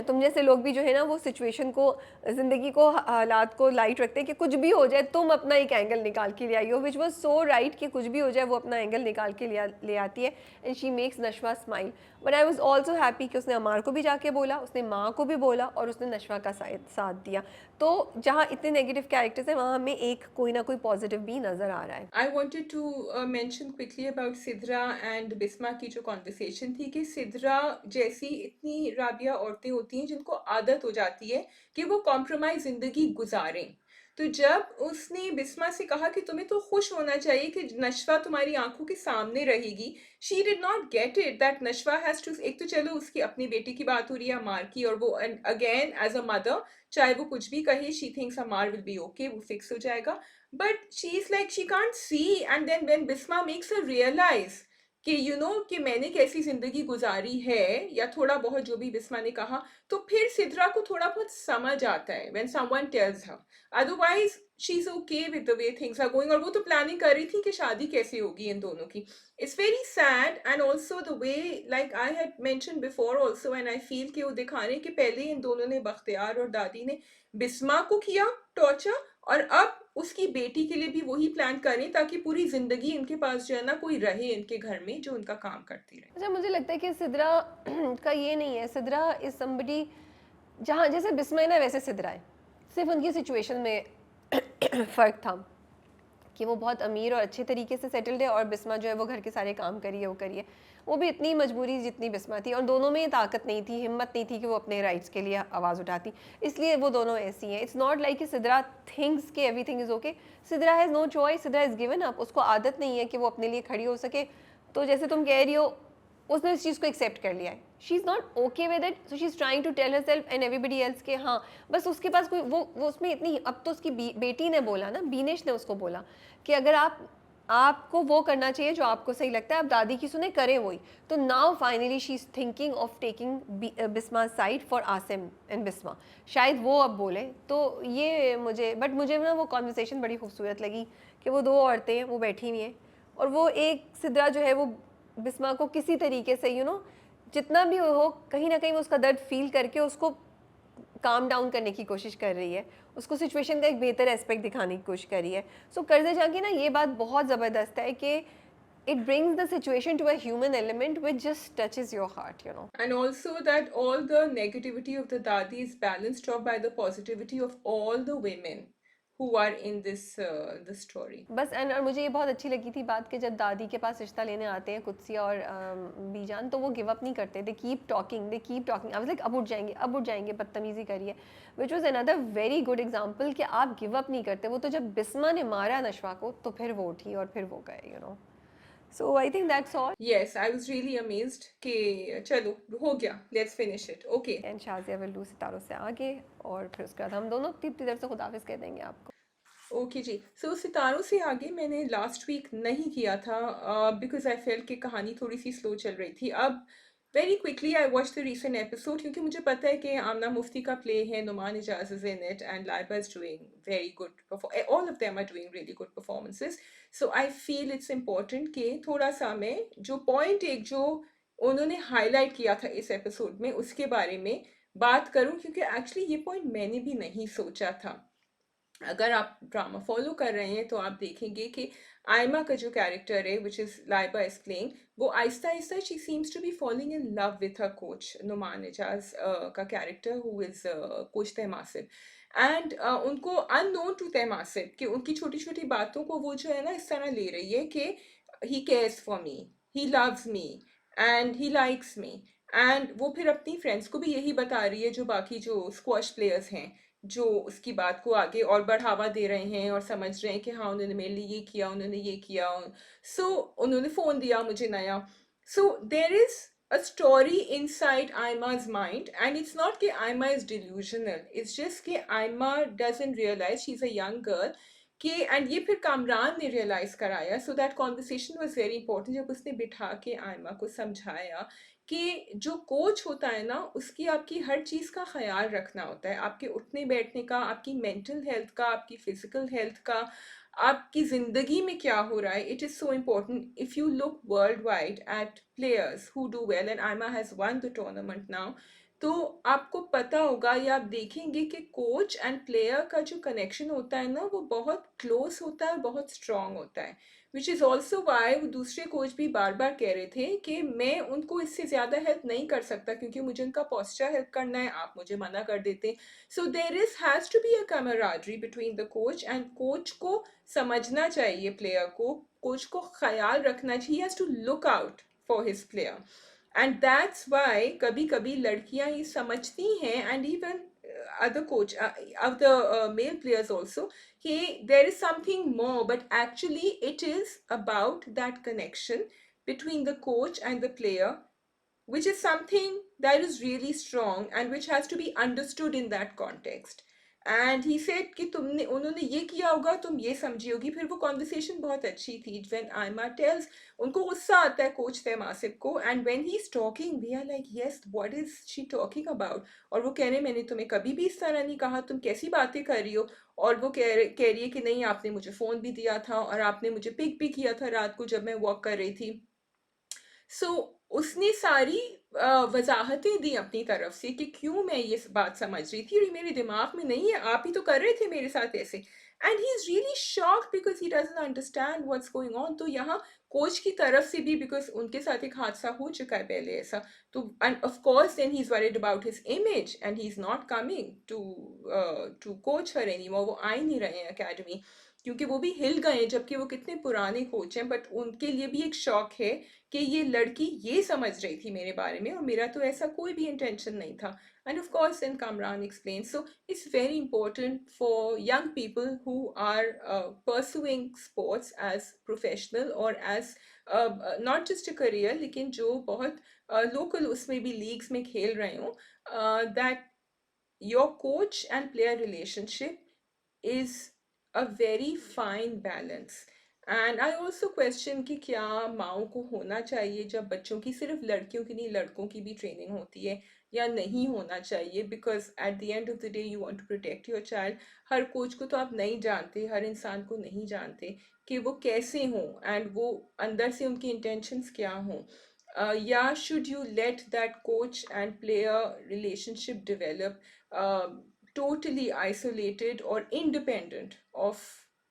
तुम जैसे लोग भी जो है ना वो सिचुएशन को, ज़िंदगी को, हालात को लाइट रखते हैं कि कुछ भी हो जाए तुम अपना एक एंगल निकाल के ले आई हो, विच वॉज सो राइट कि कुछ भी हो जाए वो अपना एंगल निकाल के ले आती है, and she makes Nashwa smile. But I was also happy कि उसने अमार को भी जाके बोला, उसने माँ को भी बोला, और उसने नशवा का साथ दिया। तो जहाँ इतने नेगेटिव कैरेक्टर्स हैं वहाँ हमें एक कोई ना कोई पॉजिटिव भी नज़र आ रहा है। I wanted to mention quickly about Sidra and Bisma की जो कॉन्वर्सेशन थी, कि सिद्रा जैसी इतनी राबिया औरतें होती हैं जिनको आदत हो जाती है कि वो कॉम्प्रोमाइज जिंदगी गुजारें। तो जब उसने बिस्मा से कहा कि तुम्हें तो खुश होना चाहिए कि नशवा तुम्हारी आंखों के सामने रहेगी, she did not get it that Nashwa has to, एक तो चलो उसकी अपनी बेटी की बात हो रही है अमार की, और वो अगेन एज अ मदर चाहे वो कुछ भी कहे, she thinks Amar will be okay, वो फिक्स हो जाएगा। But she's like she can't see, and then when Bisma makes her realize कि कि मैंने कैसी जिंदगी गुजारी है, या थोड़ा बहुत जो भी बिस्मा ने कहा, तो फिर सिद्रा को थोड़ा बहुत समझ आता है when someone tells her. Otherwise she's okay with the way things are going, और वो तो प्लानिंग कर रही थी कि शादी कैसे होगी इन दोनों की। It's very sad, and also the way, like I had mentioned before also, and I feel कि वो दिखा रहे हैं कि पहले इन दोनों ने, बख्तियार और दादी ने, बिस्मा को किया टॉर्चर, और अब उसकी बेटी के लिए भी वही प्लान करें ताकि पूरी जिंदगी इनके पास जो है ना कोई रहे इनके घर में जो उनका काम करती रहे। अच्छा, मुझे लगता है कि सिद्रा का ये नहीं है, सिद्रा इज समबडी, जहाँ जैसे बिस्मा है ना वैसे सिद्रा है, सिर्फ उनकी सिचुएशन में फ़र्क था कि वो बहुत अमीर और अच्छे तरीके से सेटल्ड है, और बिस्मा जो है वो घर के सारे काम करिए, वो करिए, वो भी इतनी मजबूरी जितनी बिस्मा थी, और दोनों में ताकत नहीं थी, हिम्मत नहीं थी कि वो अपने राइट्स के लिए आवाज़ उठाती, इसलिए वो दोनों ऐसी हैं। इट्स नॉट लाइक कि सिद्रा थिंक्स कि everything is okay, Sidra has no choice, Sidra is given up, उसको आदत नहीं है कि वो अपने लिए खड़ी हो सके। तो जैसे तुम कह रही हो, उसने इस चीज़ को एक्सेप्ट कर लिया है, she is not okay with it, so she is trying to tell herself and everybody else के हाँ, बस उसके पास कोई वो उसमें इतनी, अब तो उसकी बेटी ने बोला ना, बीनेश ने उसको बोला कि अगर आपको वो करना चाहिए जो आपको सही लगता है, आप दादी की सुने, करें वही। तो now finally she is thinking of taking Bisma side for Asim and Bisma, शायद वो अब बोले। तो ये मुझे ना वो कॉन्वर्सेशन बड़ी खूबसूरत लगी कि वो दो औरतें वो बैठी हुई हैं, और वो एक सिद्रा जो है वो बिस्मा को किसी तरीके से जितना भी हो, कहीं ना कहीं वो उसका दर्द फील करके उसको काम डाउन करने की कोशिश कर रही है, उसको सिचुएशन का एक बेहतर एस्पेक्ट दिखाने की कोशिश कर रही है। सो कर्जे जाके ना ये बात बहुत ज़बरदस्त है कि it brings the situation to a human element which just touches your heart. And also that all the negativity of the dadi is balanced off by the positivity of all the women who are in this story. बस and और मुझे ये बहुत अच्छी लगी थी बात कि जब दादी के पास रिश्ता लेने आते हैं कुत्सिया और बीजान, तो वो गिव अप नहीं करते, they keep talking, they keep talking. I was like अब उठ जाएंगे, बदतमीजी करिए, which was another very good example कि आप गिव अप नहीं करते। वो तो जब बिस्मा ने मारा नशवा को तो फिर वो उठी और फिर वो गए, you know. So I think that's all. Yes, I was really amazed कि चलो हो गया, let's finish it. Okay. And Shazia will do सितारों से आगे, और फिर उसके बाद हम दोनों अपनी तरफ से खुदाफिज कह देंगे आपको। ओके जी, सो सितारों से आगे मैंने लास्ट वीक नहीं किया था बिकॉज आई फेल्ट कि कहानी थोड़ी सी स्लो चल रही थी। अब very quickly I watch the recent episode, क्योंकि मुझे पता है कि आमना मुफ्ती का प्ले है, Noman Ijaz is in it and Laiba is doing very good, all of them are doing really good performances. So I feel it's important कि थोड़ा सा मैं जो पॉइंट एक जो उन्होंने हाईलाइट किया था इस एपिसोड में उसके बारे में बात करूं, क्योंकि एक्चुअली ये पॉइंट मैंने भी नहीं सोचा था। अगर आप ड्रामा फॉलो कर रहे हैं तो आप देखेंगे कि आयमा का जो कैरेक्टर है which is Laiba is playing, वो आहिस्ता आहिस्ता she seems to be following in love with her coach Noman Ejaz का character who is coach Tahmasib. And उनको अननोन टू तहमासिब कि उनकी छोटी छोटी बातों को वो जो है ना इस तरह ले रही है कि he cares for me, he loves me and he likes me. And वो फिर अपनी फ्रेंड्स को भी यही बता रही है, जो बाकी जो स्क्वॉश प्लेयर्स हैं, जो उसकी बात को आगे और बढ़ावा दे रहे हैं और समझ रहे हैं कि हाँ उन्होंने मेरे लिए ये किया, उन्होंने ये किया, सो उन्होंने फ़ोन दिया मुझे नया। So there is a story inside Aima's mind, and it's not कि Aima is delusional, it's just कि Aima doesn't realize she's a young girl कि, एंड ये फिर कामरान ने रियलाइज कराया। सो that conversation was very important, जब उसने बिठा के आयमा को समझाया कि जो कोच होता है ना उसकी आपकी हर चीज़ का ख्याल रखना होता है, आपके उठने बैठने का, आपकी मेंटल हेल्थ का, आपकी फिजिकल हेल्थ का, आपकी ज़िंदगी में क्या हो रहा है। It is so important. If you look worldwide at players who do well, and Aima has won the tournament now, तो आपको पता होगा या आप देखेंगे कि कोच एंड प्लेयर का जो कनेक्शन होता है ना वो बहुत क्लोज होता है, बहुत स्ट्रांग होता है। विच इज़ ऑल्सो वाई वो दूसरे कोच भी बार बार कह रहे थे कि मैं उनको इससे ज़्यादा हेल्प नहीं कर सकता क्योंकि मुझे उनका पोस्चर हेल्प करना है, आप मुझे मना कर देते। So there is has to be a camaraderie between the coach, and coach को समझना चाहिए प्लेयर को, कोच को ख्याल रखना चाहिए, has to look out for his player. And that's why कभी कभी लड़कियां ये समझती हैं, and even other coach other male players also, कि there is something more, but actually it is about that connection between the coach and the player, which is something that is really strong and which has to be understood in that context. And he said कि तुमने उन्होंने ये किया होगा, तुम ये समझी होगी। फिर वो कॉन्वर्सेशन बहुत अच्छी थी व्हेन आयमा टेल्स, उनको गुस्सा आता है कोच तहमासिब को, and when he is talking we are like yes what is she talking about, और वो कह रहे मैंने तुम्हें कभी भी इस तरह नहीं कहा, तुम कैसी बातें कर रही हो। और वो कह रही है कि नहीं आपने मुझे फ़ोन भी दिया था और आपने मुझे पिक भी किया था रात को जब मैं वॉक कर रही थी। सो उसने सारी वजाहतें दी अपनी तरफ से कि क्यों मैं ये बात समझ रही थी और मेरे दिमाग में नहीं है, आप ही तो कर रहे थे मेरे साथ ऐसे। And he is really shocked because he doesn't understand what's going on. तो यहाँ कोच की तरफ से भी, बिकॉज उनके साथ एक हादसा हो चुका है पहले ऐसा, तो end of course then he is worried about his image and he is not coming to coach her any more. वो आ ही नहीं रहे हैं अकेडमी क्योंकि वो भी हिल गए हैं, जबकि वो कितने पुराने कोच हैं। बट उनके लिए भी एक शौक है कि ये लड़की ये समझ रही थी मेरे बारे में और मेरा तो ऐसा कोई भी इंटेंशन नहीं था। And of course then Kamran explains. So it's very important for young people who are pursuing sports as professional or as not just a career, लेकिन जो बहुत local उसमें भी leagues में खेल रहे हो, that your coach and player relationship is a very fine balance. And I also question कि क्या माओ को होना चाहिए जब बच्चों की, सिर्फ लड़कियों की नहीं लड़कों की भी ट्रेनिंग होती है, या नहीं होना चाहिए, because at the end of the day you want to protect your child. Her coach को तो आप नहीं जानते, हर इंसान को नहीं जानते कि वो कैसे हों एंड वो अंदर से उनकी इंटेंशंस क्या हों। या should you let that coach and player relationship develop totally isolated or independent of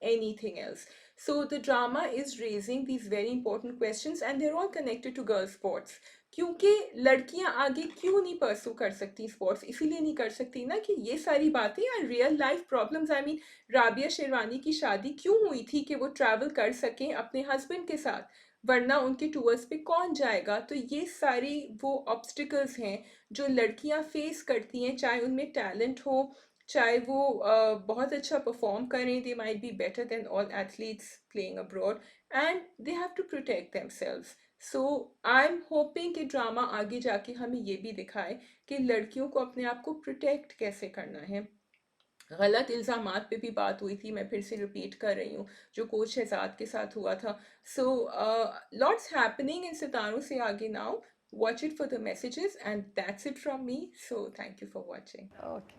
anything else? So the drama is raising these very important questions and they're all connected to girl sports. क्योंकि लड़कियां आगे क्यों नहीं परसू कर सकती sports, इसीलिए नहीं कर सकती ना कि ये सारी बातें यार real life problems. I mean Rabia sherwani की शादी क्यों हुई थी कि वो ट्रैवल कर सकें अपने हस्बैंड के साथ, वरना उनके टूर्स पे कौन जाएगा। तो ये सारी वो ऑब्स्टिकल्स हैं जो लड़कियां फेस करती हैं, चाहे उनमें टैलेंट हो, चाहे वो बहुत अच्छा परफॉर्म करें, they might be better than all athletes playing abroad, and they have to protect themselves. So I am hoping कि ड्रामा आगे जाके हमें ये भी दिखाए कि लड़कियों को अपने आप को प्रोटेक्ट कैसे करना है। गलत इल्ज़ामात पे भी बात हुई थी, मैं फिर से रिपीट कर रही हूँ, जो कोच शहजाद के साथ हुआ था। सो लॉट्स हैपनिंग इन सितारों से आगे now. Watch it for the messages, and that's it from me. So, thank you for watching. Okay.